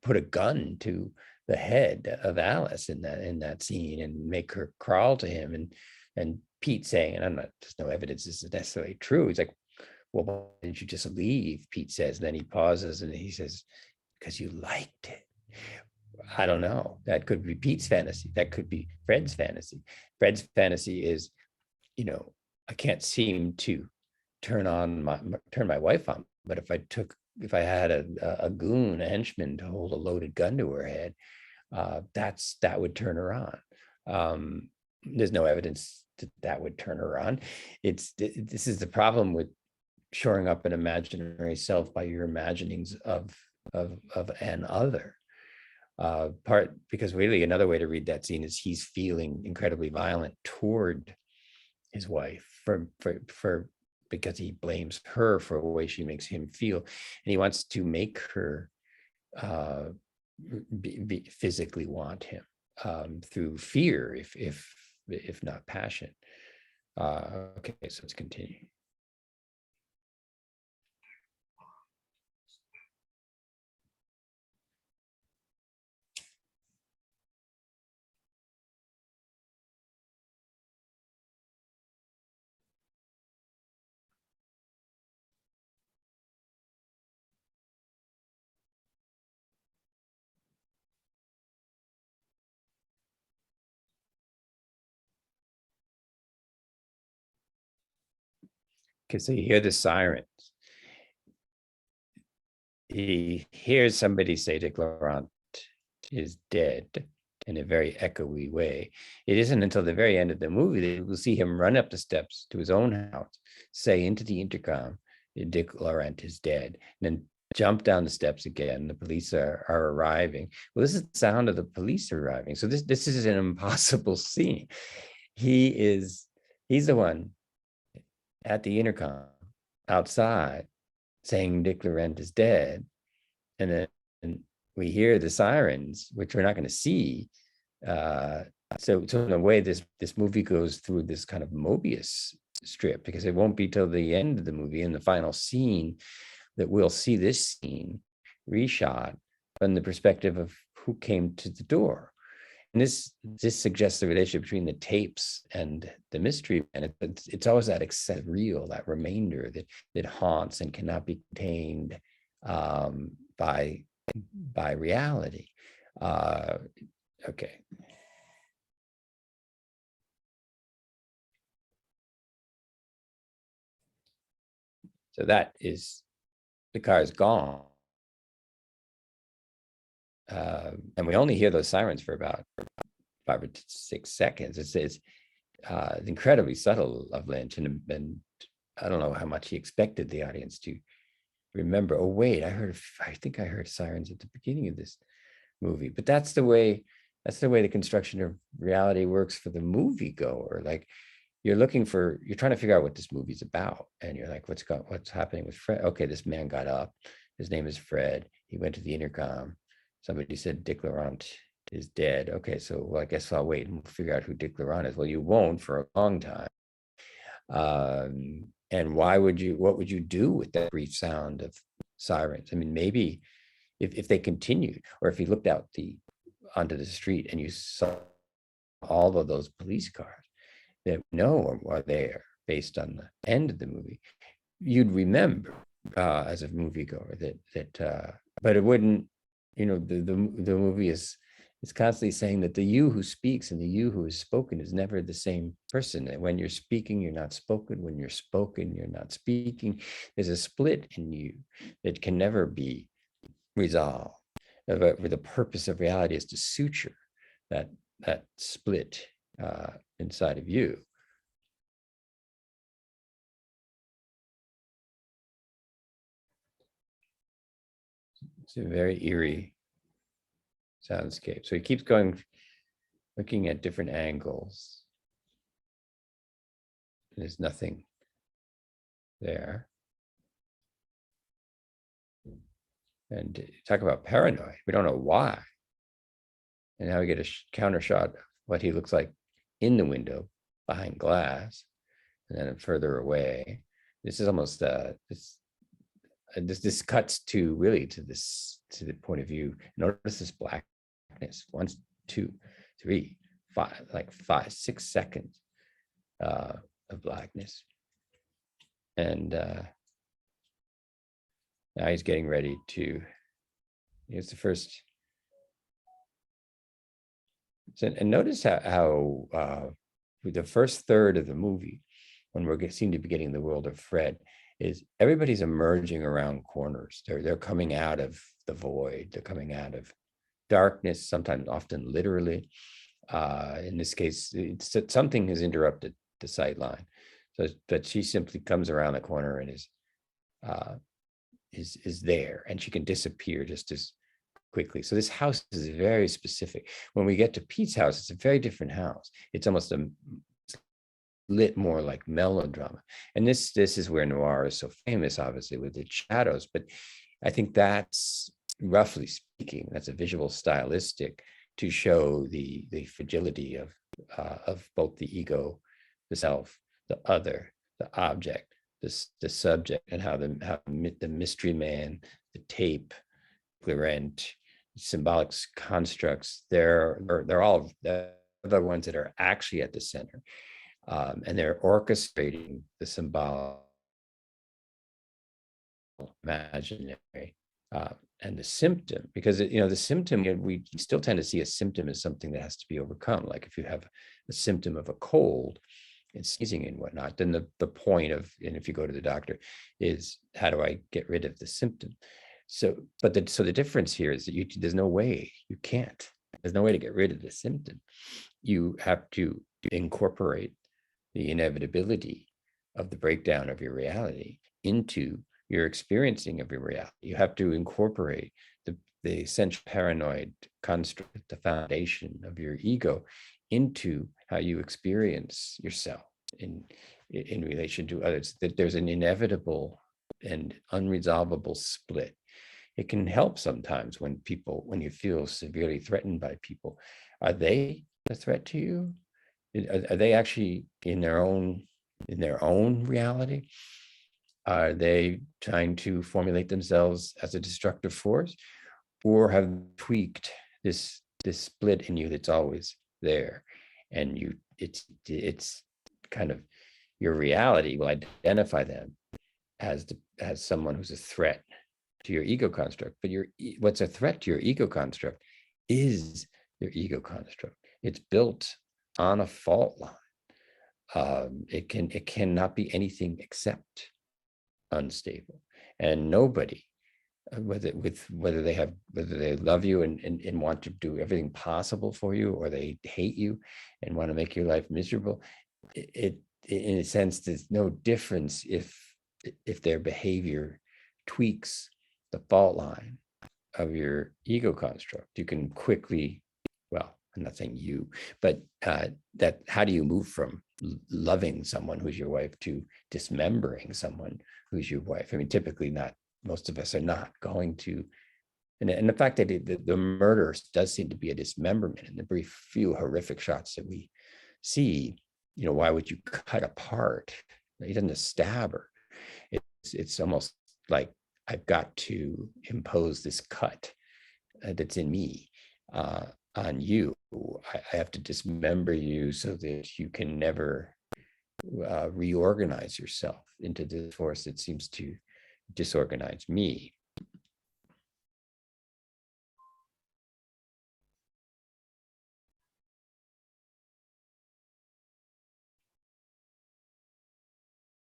Speaker 1: put a gun to the head of Alice in that scene and make her crawl to him, and Pete saying, and there's no evidence this is necessarily true. He's like, well, why didn't you just leave? Pete says. Then he pauses and he says, because you liked it. I don't know. That could be Pete's fantasy. That could be Fred's fantasy. Fred's fantasy is, I can't seem to turn my wife on. But if I had a goon, a henchman to hold a loaded gun to her head, that would turn her on. There's no evidence that would turn her on. This is the problem with shoring up an imaginary self by your imaginings of an other. Part because really another way to read that scene is he's feeling incredibly violent toward his wife for because he blames her for the way she makes him feel, and he wants to make her physically want him through fear, if not passion. Okay, so let's continue. Okay, so you hear the sirens. He hears somebody say to Laurent is dead in a very echoey way. It isn't until the very end of the movie that we'll see him run up the steps to his own house, say into the intercom, Dick Laurent is dead, and then jump down the steps again. The police are arriving. Well, this is the sound of the police arriving. So this is an impossible scene. He's the one at the intercom outside saying Dick Laurent is dead. And then we hear the sirens, which we're not going to see. So in a way, this movie goes through this kind of Mobius strip, because it won't be till the end of the movie, in the final scene, that we'll see this scene reshot from the perspective of who came to the door. And this suggests the relationship between the tapes and the mystery, and it's always that excess real, that remainder that haunts and cannot be contained by reality. Okay. So that is, the car is gone. And we only hear those sirens for about 5 or 6 seconds. It's incredibly subtle of Lynch, and I don't know how much he expected the audience to remember. Oh wait, I think I heard sirens at the beginning of this movie. But that's the way the construction of reality works for the moviegoer. Like, you're trying to figure out what this movie's about, and you're like, what's happening with Fred? Okay, this man got up. His name is Fred. He went to the intercom. Somebody said Dick Laurent is dead. Okay, so well, I guess I'll wait and we'll figure out who Dick Laurent is. Well, you won't for a long time. And what would you do with that brief sound of sirens? I mean, maybe if they continued, or if you looked out onto the street and you saw all of those police cars that we know are there based on the end of the movie, you'd remember as a moviegoer that but it wouldn't, the movie is constantly saying that the you who speaks and the you who is spoken is never the same person. And when you're speaking, you're not spoken. When you're spoken, you're not speaking. There's a split in you that can never be resolved. But the purpose of reality is to suture that split inside of you. It's a very eerie soundscape. So he keeps going, looking at different angles. There's nothing there. And talk about paranoid. We don't know why. And now we get a counter shot of what he looks like in the window behind glass, and then further away. This is almost this cuts to the point of view. Notice this blackness. 1, 2, 3, 5, like 5, 6 seconds of blackness. And Now he's getting ready to, here's the first. So, and notice how the first third of the movie, when we're seem to be getting the world of Fred, is everybody's emerging around corners. They're coming out of the void. They're coming out of darkness, sometimes often literally. In this case, it's that something has interrupted the sight line. So, but she simply comes around the corner and is there, and she can disappear just as quickly. So this house is very specific. When we get to Pete's house, it's a very different house. It's almost lit more like melodrama. And this is where noir is so famous, obviously, with its shadows. But I think that's, roughly speaking, that's a visual stylistic to show the fragility of both the ego, the self, the other, the object, the subject, and how the mystery man, the tape, Laurent, symbolic constructs, they're all the ones that are actually at the center, and they're orchestrating the symbolic, imaginary, and the symptom, because the symptom, we still tend to see a symptom as something that has to be overcome. Like if you have a symptom of a cold and sneezing and whatnot, then the point of, and if you go to the doctor, is how do I get rid of the symptom? So the difference here is that there's no way, there's no way to get rid of the symptom. You have to incorporate the inevitability of the breakdown of your reality into your experiencing of your reality. You have to incorporate the essential paranoid construct, the foundation of your ego, into how you experience yourself in relation to others. That there's an inevitable and unresolvable split. It can help sometimes when you feel severely threatened by people. Are they a threat to you? Are they actually in their own reality? Are they trying to formulate themselves as a destructive force, or have tweaked this split in you that's always there, and it's kind of your reality will identify them as someone who's a threat to your ego construct. But what's a threat to your ego construct is your ego construct. It's built on a fault line. It cannot be anything except unstable. And nobody, whether they love you and want to do everything possible for you, or they hate you and want to make your life miserable, it in a sense, there's no difference if their behavior tweaks the fault line of your ego construct. You can quickly, well, I'm not saying you, but that how do you move from loving someone who's your wife to dismembering someone who's your wife? I mean, typically most of us are not going to, and the fact that the murder does seem to be a dismemberment in the brief few horrific shots that we see. Why would you cut apart? He doesn't just stab her. It's almost like, I've got to impose this cut that's in me on you. I have to dismember you so that you can never reorganize yourself into this force that seems to disorganize me.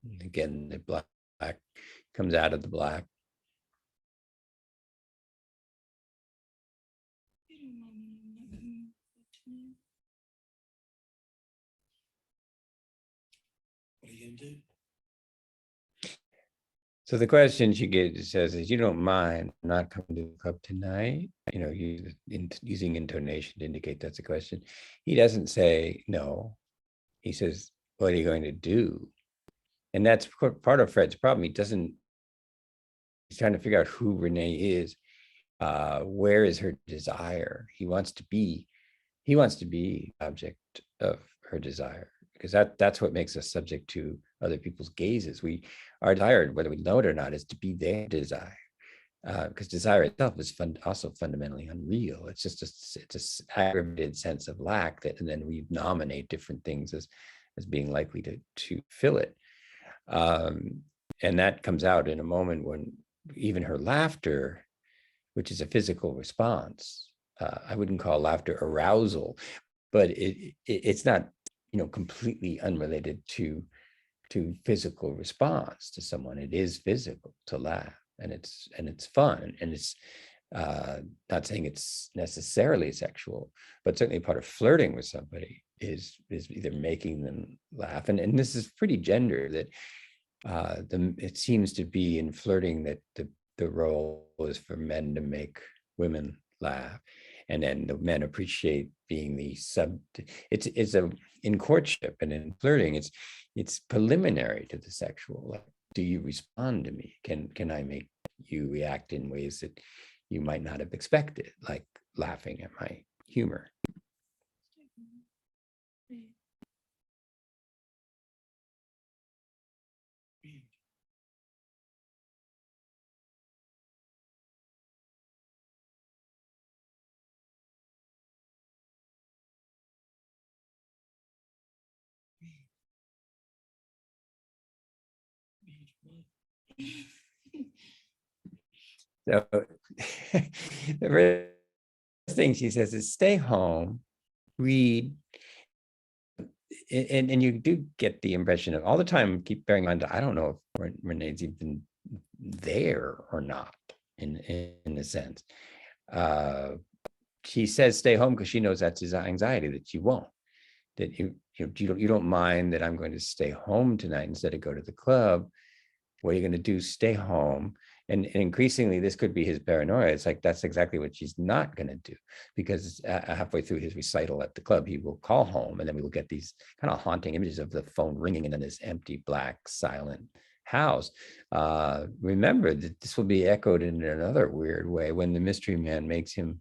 Speaker 1: And again, the black comes out of the black. What are you gonna do? So the question she says is, you don't mind not coming to the club tonight? Using intonation to indicate that's a question. He doesn't say no. He says, what are you going to do? And that's part of Fred's problem. He's trying to figure out who Renee is. Where is her desire? He wants to be object of her desire, because that's what makes us subject to other people's gazes. Our desire, whether we know it or not, is to be their desire, because desire itself is also fundamentally unreal. It's just it's an aggravated sense of lack and then we nominate different things as being likely to fill it. And that comes out in a moment when even her laughter, which is a physical response. I wouldn't call laughter arousal, but it's not, completely unrelated to physical response to someone. It is physical to laugh, and it's fun, and it's not saying it's necessarily sexual, but certainly part of flirting with somebody is either making them laugh, and this is pretty gender that it seems to be in flirting that the role is for men to make women laugh, and then the men appreciate being the sub. It's a in courtship and in flirting, it's preliminary to the sexual. Like, do you respond to me? Can I make you react in ways that you might not have expected, like laughing at my humor? So the first thing she says is stay home, read, and you do get the impression of all the time. Keep bearing in mind, I don't know if Renee's even there or not in a sense. She says stay home because she knows that's his anxiety, that she won't. That you don't mind that I'm going to stay home tonight instead of go to the club. What are you going to do? Stay home. And increasingly, this could be his paranoia. It's like, that's exactly what she's not going to do, because halfway through his recital at the club, he will call home, and then we will get these kind of haunting images of the phone ringing and then this empty, black, silent house. Remember that this will be echoed in another weird way when the mystery man makes him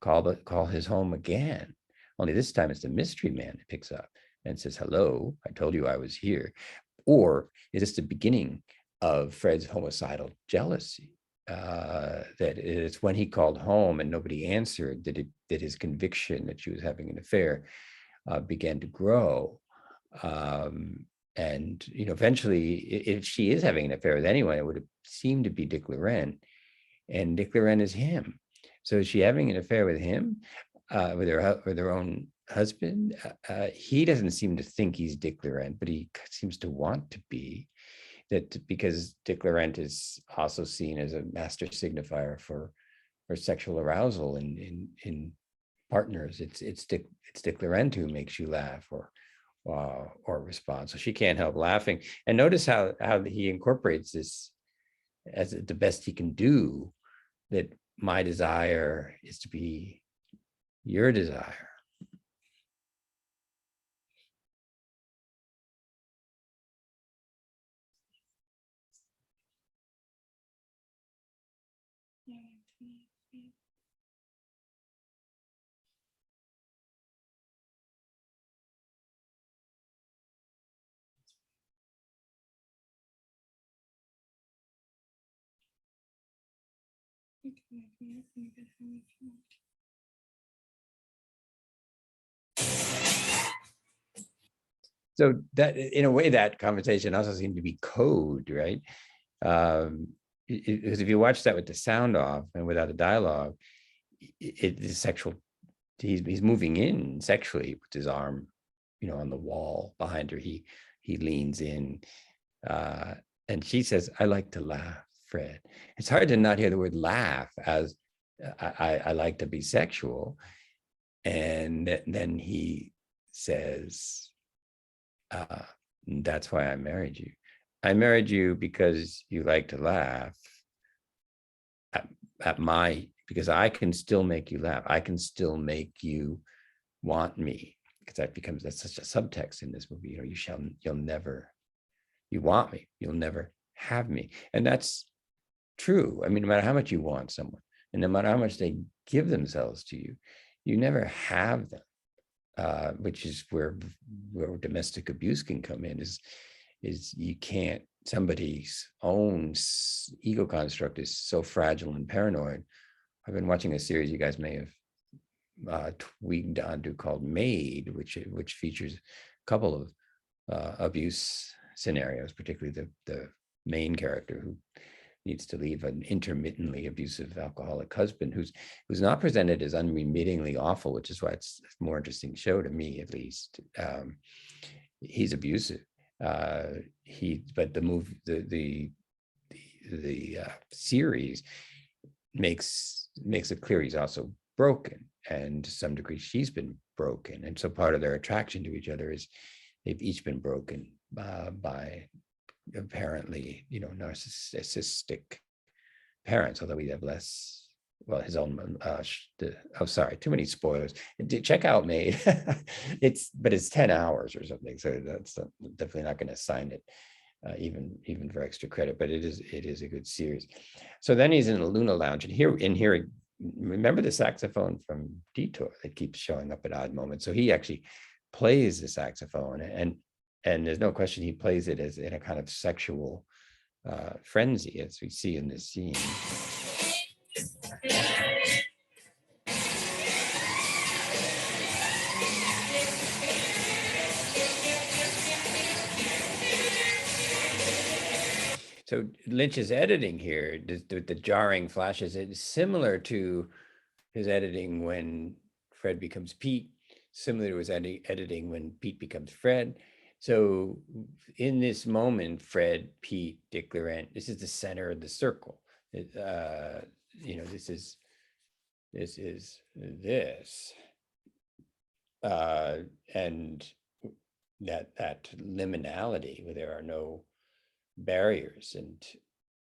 Speaker 1: call his home again. Only this time it's the mystery man that picks up and says, hello, I told you I was here. Or is this the beginning of Fred's homicidal jealousy? That it's when he called home and nobody answered that his conviction that she was having an affair began to grow. And eventually, if she is having an affair with anyone, it would have seemed to be Dick Laurent, and Dick Laurent is him. So is she having an affair with him, with her own husband? He doesn't seem to think he's Dick Laurent, but he seems to want to be. That because Dick Laurent is also seen as a master signifier for sexual arousal in partners. It's Dick Laurent who makes you laugh or respond. So she can't help laughing. And notice how he incorporates this as the best he can do, that my desire is to be your desire. So that, in a way, that conversation also seemed to be code, right? Because if you watch that with the sound off and without a dialogue, it is sexual. He's moving in sexually with his arm, on the wall behind her. He leans in, and she says, "I like to laugh, Fred." It's hard to not hear the word laugh as I like to be sexual, and then he says, that's why I married you. I married you because you like to laugh because I can still make you laugh. I can still make you want me, because that's such a subtext in this movie. You want me, you'll never have me. And that's true. I mean, no matter how much you want someone, and no matter how much they give themselves to you, you never have them. Which is where domestic abuse can come in, is you can't, somebody's own ego construct is so fragile and paranoid. I've been watching a series you guys may have tweaked onto called Made, which features a couple of abuse scenarios, particularly the main character who needs to leave an intermittently abusive alcoholic husband who's not presented as unremittingly awful, which is why it's a more interesting show to me, at least. He's abusive. But the series makes it clear he's also broken, and to some degree she's been broken, and so part of their attraction to each other is they've each been broken by apparently, narcissistic parents, although we have less. Well, his own. Sorry, too many spoilers. Check out Made. It's 10 hours or something, so that's definitely not going to assign it even for extra credit. But it is a good series. So then he's in a Luna Lounge, and here, remember the saxophone from Detour that keeps showing up at odd moments. So he actually plays the saxophone, and there's no question he plays it as in a kind of sexual frenzy, as we see in this scene. So Lynch's editing here, the jarring flashes, it's similar to his editing when Fred becomes Pete, similar to his editing when Pete becomes Fred. So in this moment, Fred, Pete, Dick Laurent, this is the center of the circle. This is this. And that liminality where there are no barriers and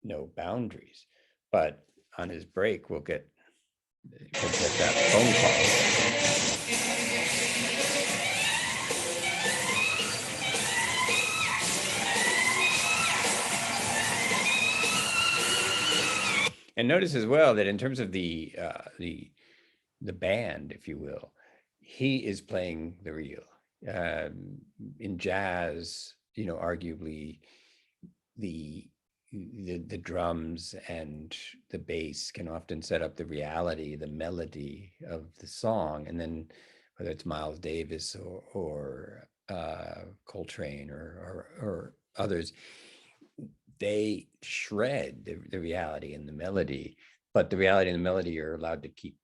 Speaker 1: no boundaries. But on his break, we'll get that phone call. And notice as well that in terms of the band, if you will, he is playing the real. In jazz, arguably the drums and the bass can often set up the reality, the melody of the song, and then whether it's Miles Davis or Coltrane or others, they shred the reality and the melody, but the reality and the melody are allowed to keep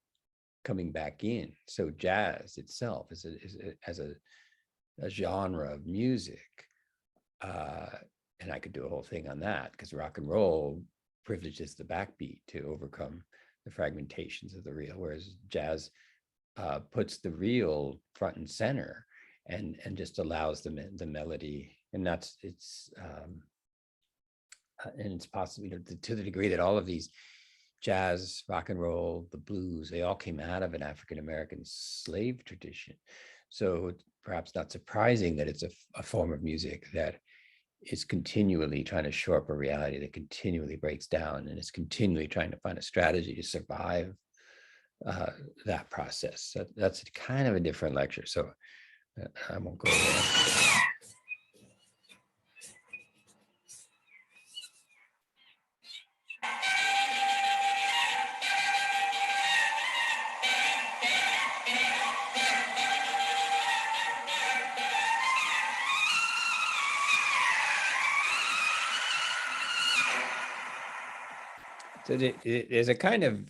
Speaker 1: coming back in. So jazz itself is a genre of music, and I could do a whole thing on that, because rock and roll privileges the backbeat to overcome the fragmentations of the real, whereas jazz puts the real front and center and just allows the melody, and it's possible, to the degree that all of these jazz, rock and roll, the blues, they all came out of an African-American slave tradition. So it's perhaps not surprising that it's a form of music that is continually trying to shore up a reality that continually breaks down, and is continually trying to find a strategy to survive that process. That's kind of a different lecture, so I won't go there. So there's a kind of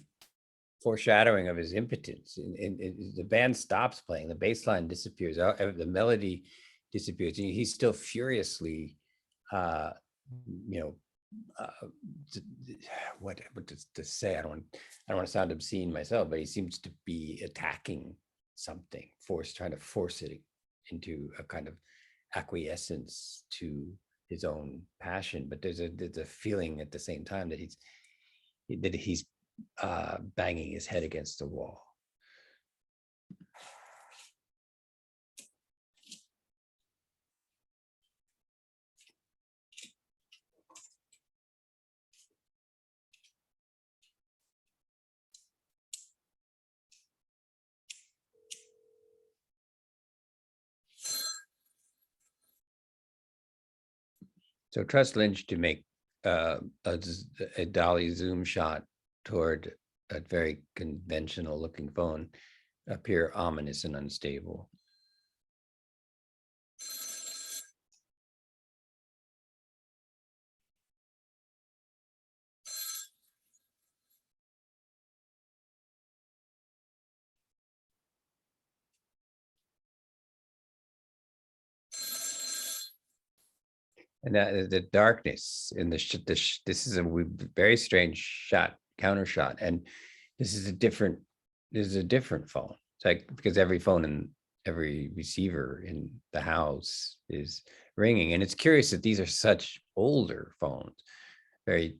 Speaker 1: foreshadowing of his impotence. The band stops playing, the bass line disappears, the melody disappears, and he's still furiously, what to say? I don't want to sound obscene myself, but he seems to be attacking something, trying to force it into a kind of acquiescence to his own passion. But there's a feeling at the same time that he's banging his head against the wall. So trust Lynch to make a dolly zoom shot toward a very conventional looking phone appear ominous and unstable. And that the darkness in this is a very strange shot, counter shot, and this is a different phone. It's like because every phone and every receiver in the house is ringing, and it's curious that these are such older phones, very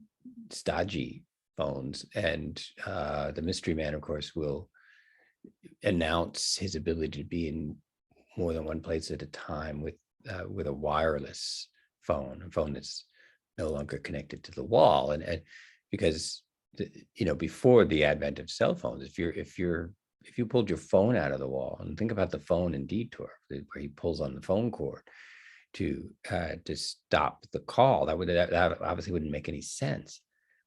Speaker 1: stodgy phones, and the mystery man, of course, will announce his ability to be in more than one place at a time with a wireless phone, a phone that's no longer connected to the wall, and because before the advent of cell phones, if you pulled your phone out of the wall, and think about the phone in Detour, where he pulls on the phone cord to stop the call, that obviously wouldn't make any sense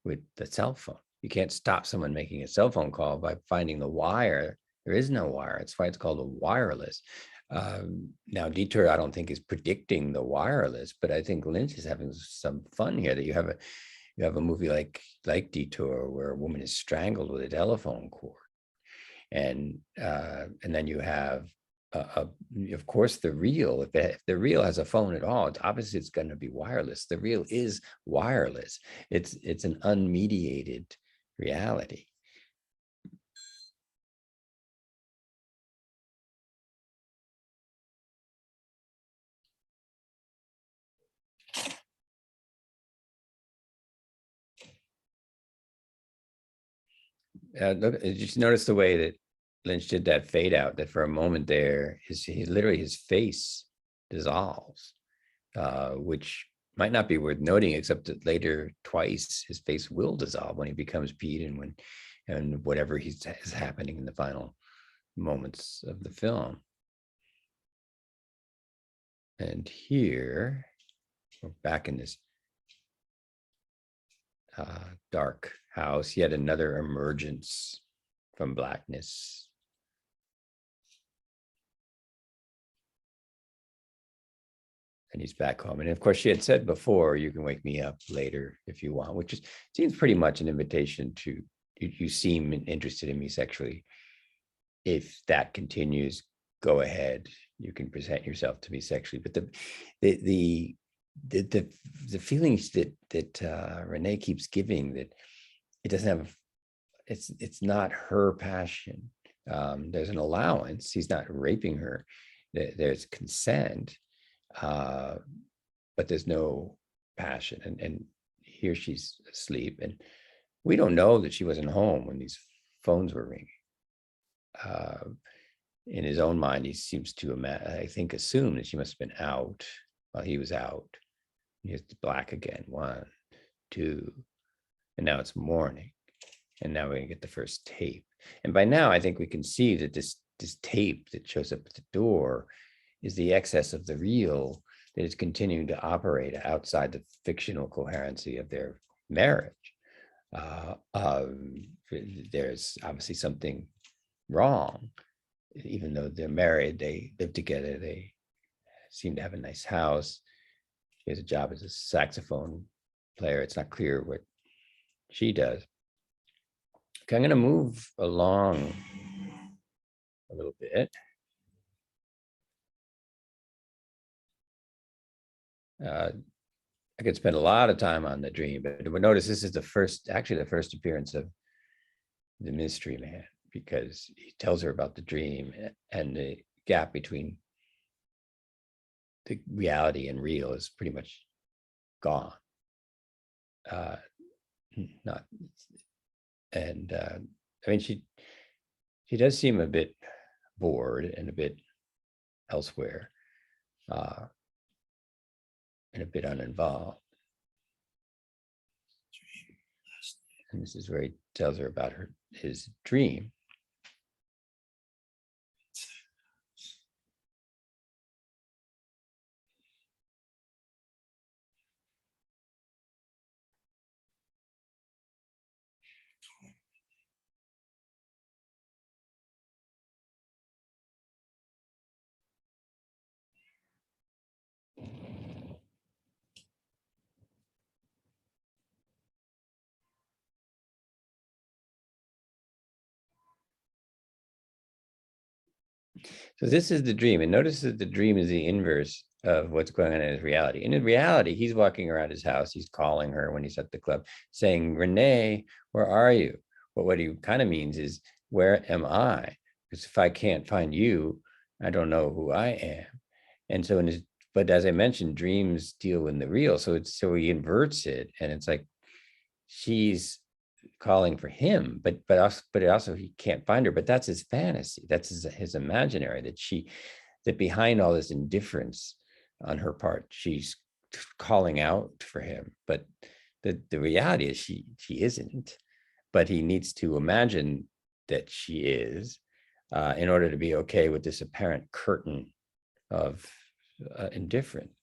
Speaker 1: with the cell phone. You can't stop someone making a cell phone call by finding the wire. There is no wire. That's why it's called a wireless. Now, Detour, I don't think is predicting the wireless, but I think Lynch is having some fun here. That you have a movie like Detour, where a woman is strangled with a telephone cord, and then you have of course the reel. If the reel has a phone at all, it's going to be wireless. The reel is wireless. It's an unmediated reality. Look, just notice the way that Lynch did that fade out. That for a moment there, his face dissolves, which might not be worth noting, except that later twice his face will dissolve when he becomes Pete, and whatever is happening in the final moments of the film. And here we're back in this dark house, yet another emergence from blackness. And he's back home. And of course, she had said before, you can wake me up later if you want, which seems pretty much an invitation to, you seem interested in me sexually. If that continues, go ahead. You can present yourself to me sexually. But the feelings that Renee keeps giving, that it doesn't have, it's not her passion. There's an allowance. He's not raping her. There's consent, but there's no passion. And here she's asleep, and we don't know that she wasn't home when these phones were ringing. In his own mind, he seems to assume that she must have been out while he was out. Here's black again, 1, 2, and now it's morning, and now we're gonna get the first tape. And by now, I think we can see that this tape that shows up at the door is the excess of the real that is continuing to operate outside the fictional coherency of their marriage. There's obviously something wrong. Even though they're married, they live together, they seem to have a nice house. He has a job as a saxophone player. It's not clear what she does. Okay, I'm going to move along a little bit. I could spend a lot of time on the dream, but notice this is the first appearance of the mystery man, because he tells her about the dream, and the gap between the reality and real is pretty much gone. Not, and I mean, she does seem a bit bored and a bit elsewhere, and a bit uninvolved. And this is where he tells her about his dream. So this is the dream, and notice that the dream is the inverse of what's going on in his reality. And in reality, he's walking around his house, he's calling her when he's at the club, saying, Renee, where are you? But what he kind of means is, where am I? Because if I can't find you, I don't know who I am. And so in his, but as I mentioned, dreams deal in the real. So he inverts it, and it's like she's calling for him, but also he can't find her. But that's his fantasy. That's his imaginary, that behind all this indifference on her part, she's calling out for him. But the reality is she isn't. But he needs to imagine that she is, in order to be okay with this apparent curtain of indifference.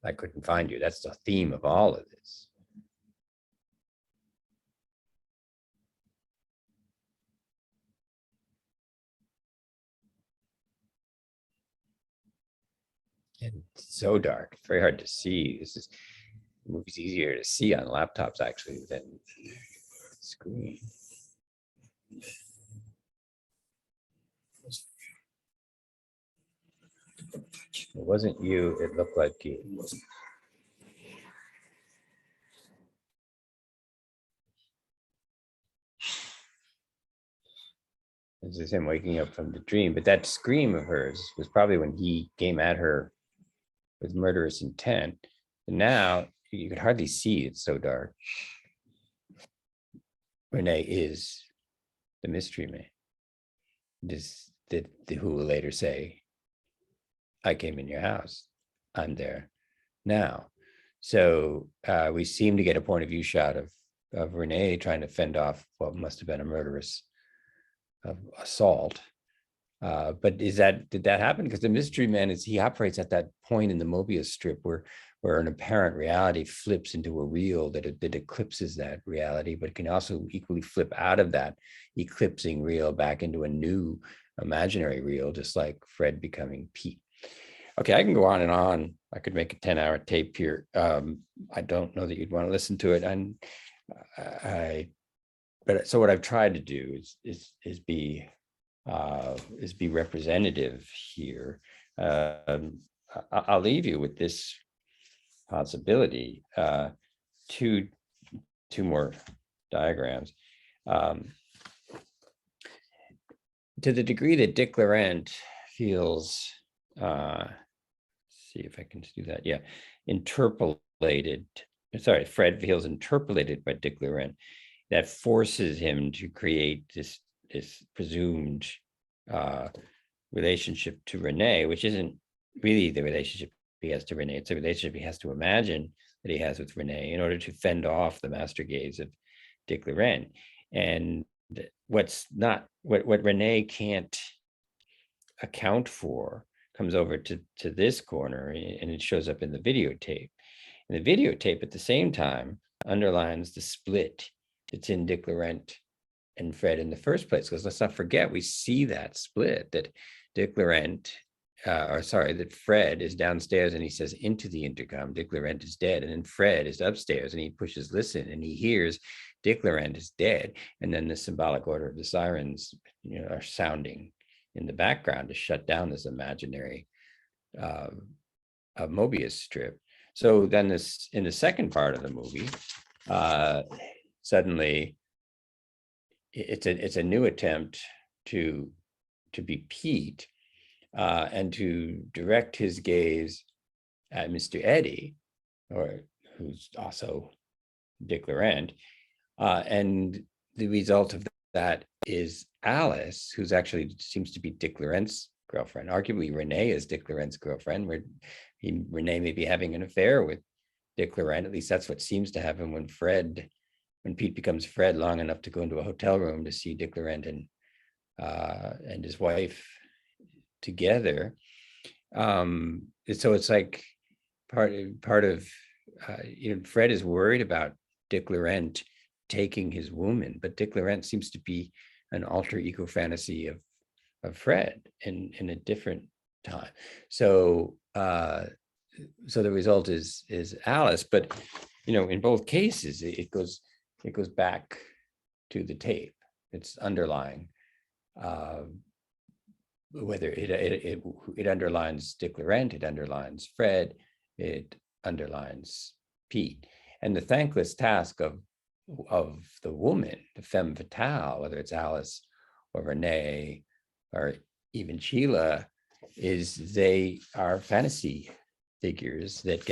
Speaker 1: I couldn't find you. That's the theme of all of this. And it's so dark. It's very hard to see. The movie's easier to see on laptops actually than the screen. It wasn't you. It looked like you. This is him waking up from the dream. But that scream of hers was probably when he came at her with murderous intent. And now you could hardly see. It's so dark. Renee is the mystery man. Who will later say, I came in your house. I'm there now. So we seem to get a point of view shot of Renee trying to fend off what must have been a murderous assault. But did that happen? Because the mystery man he operates at that point in the Mobius strip where an apparent reality flips into a real that eclipses that reality, but can also equally flip out of that eclipsing real back into a new imaginary real, just like Fred becoming Pete. Okay, I can go on and on. I could make a 10-hour tape here. I don't know that you'd want to listen to it. But so what I've tried to do is be representative here. I'll leave you with this possibility. Two more diagrams. To the degree that Dick Laurent feels, see if I can do that. Yeah, interpolated. Sorry, Fred feels interpolated by Dick Laurent. That forces him to create this presumed relationship to Renee, which isn't really the relationship he has to Renee. It's a relationship he has to imagine that he has with Renee in order to fend off the master gaze of Dick Laurent. And what Renee can't account for comes over to this corner, and it shows up in the videotape. And the videotape at the same time underlines the split that's in Dick Laurent and Fred in the first place. Because let's not forget, we see that split, that Dick Laurent, that Fred is downstairs and he says into the intercom, Dick Laurent is dead. And then Fred is upstairs and he pushes listen and he hears Dick Laurent is dead. And then the symbolic order of the sirens, are sounding in the background to shut down this imaginary Mobius strip. So then this, in the second part of the movie, suddenly it's a new attempt to be Pete, and to direct his gaze at Mr. Eddie, or who's also Dick Laurent, and the result of that is Alice, who's actually seems to be Dick Laurent's girlfriend. Arguably, Renee is Dick Laurent's girlfriend, where Renee may be having an affair with Dick Laurent. At least that's what seems to happen when Pete becomes Fred long enough to go into a hotel room to see Dick Laurent and his wife together. So it's like part of Fred is worried about Dick Laurent taking his woman, but Dick Laurent seems to be an alter ego fantasy of Fred in a different time. So the result is Alice, but in both cases it goes back to the tape. It's underlying uh, whether it underlines Dick Laurent, it underlines Fred, it underlines Pete. And the thankless task of the woman, the femme fatale, whether it's Alice or Renee or even Sheila, is they are fantasy figures that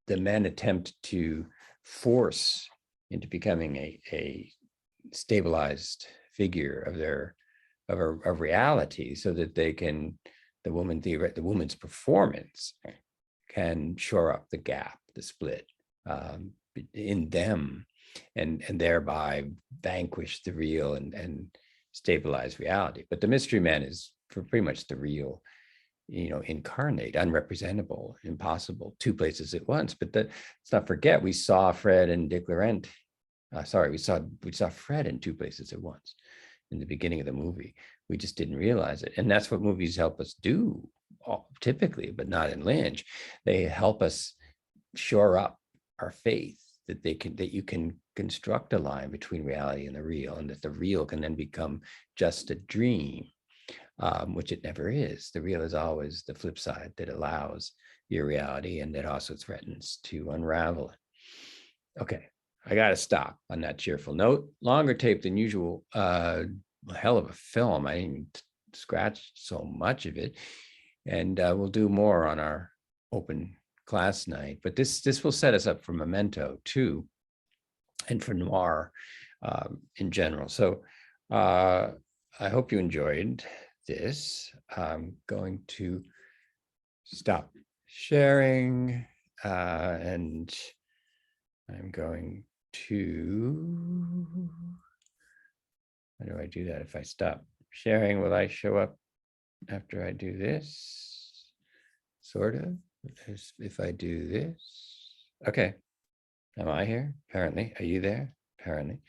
Speaker 1: the men attempt to force into becoming a stabilized figure of their of reality, so that they can the woman's performance can shore up the gap, the split in them, and thereby vanquish the real and stabilize reality. But the mystery man is for pretty much the real, incarnate, unrepresentable, impossible, two places at once. But let's not forget, we saw Fred and Dick Laurent. We saw Fred in two places at once in the beginning of the movie. We just didn't realize it, and that's what movies help us do, typically, but not in Lynch. They help us shore up our faith that you can construct a line between reality and the real, and that the real can then become just a dream, which it never is. The real is always the flip side that allows your reality, and that also threatens to unravel it. Okay, I got to stop on that cheerful note. Longer tape than usual. A hell of a film. I didn't even scratch so much of it, and we'll do more on our open class night. But this will set us up for Memento too, and for noir in general. So I hope you enjoyed this. I'm going to stop sharing, and I'm going to, how do I do that? If I stop sharing, will I show up after I do this? Sort of. If I do this. Okay. Am I here? Apparently. Are you there? Apparently.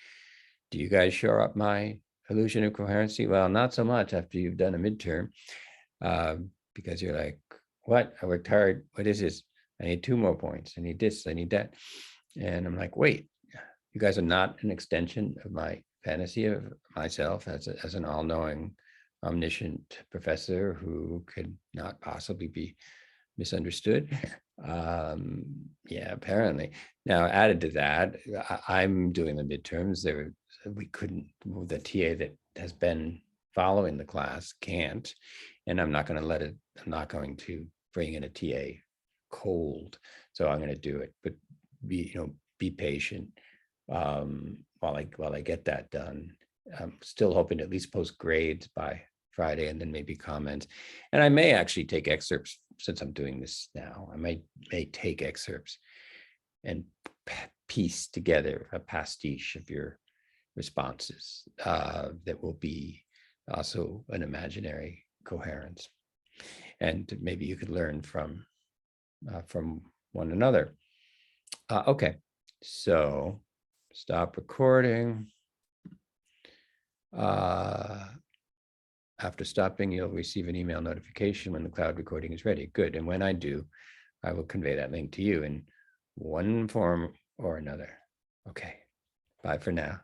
Speaker 1: Do you guys shore up my illusion of coherency? Well, not so much after you've done a midterm, because you're like, what? I worked hard. What is this? I need 2 more points. I need this. I need that. And I'm like, wait, you guys are not an extension of my fantasy of myself as an all-knowing, omniscient professor who could not possibly be misunderstood. Yeah, apparently. Now, added to that, I'm doing the midterms. We couldn't, the TA that has been following the class can't, and I'm not going to bring in a TA cold. So I'm going to do it, but be patient while I get that done. I'm still hoping to at least post grades by Friday, and then maybe comments. And I may actually take excerpts, since I'm doing this now. I may take excerpts and piece together a pastiche of your responses that will be also an imaginary coherence. And maybe you could learn from one another. Okay, so stop recording. After stopping, you'll receive an email notification when the cloud recording is ready. Good. And when I do, I will convey that link to you in one form or another. Okay. Bye for now.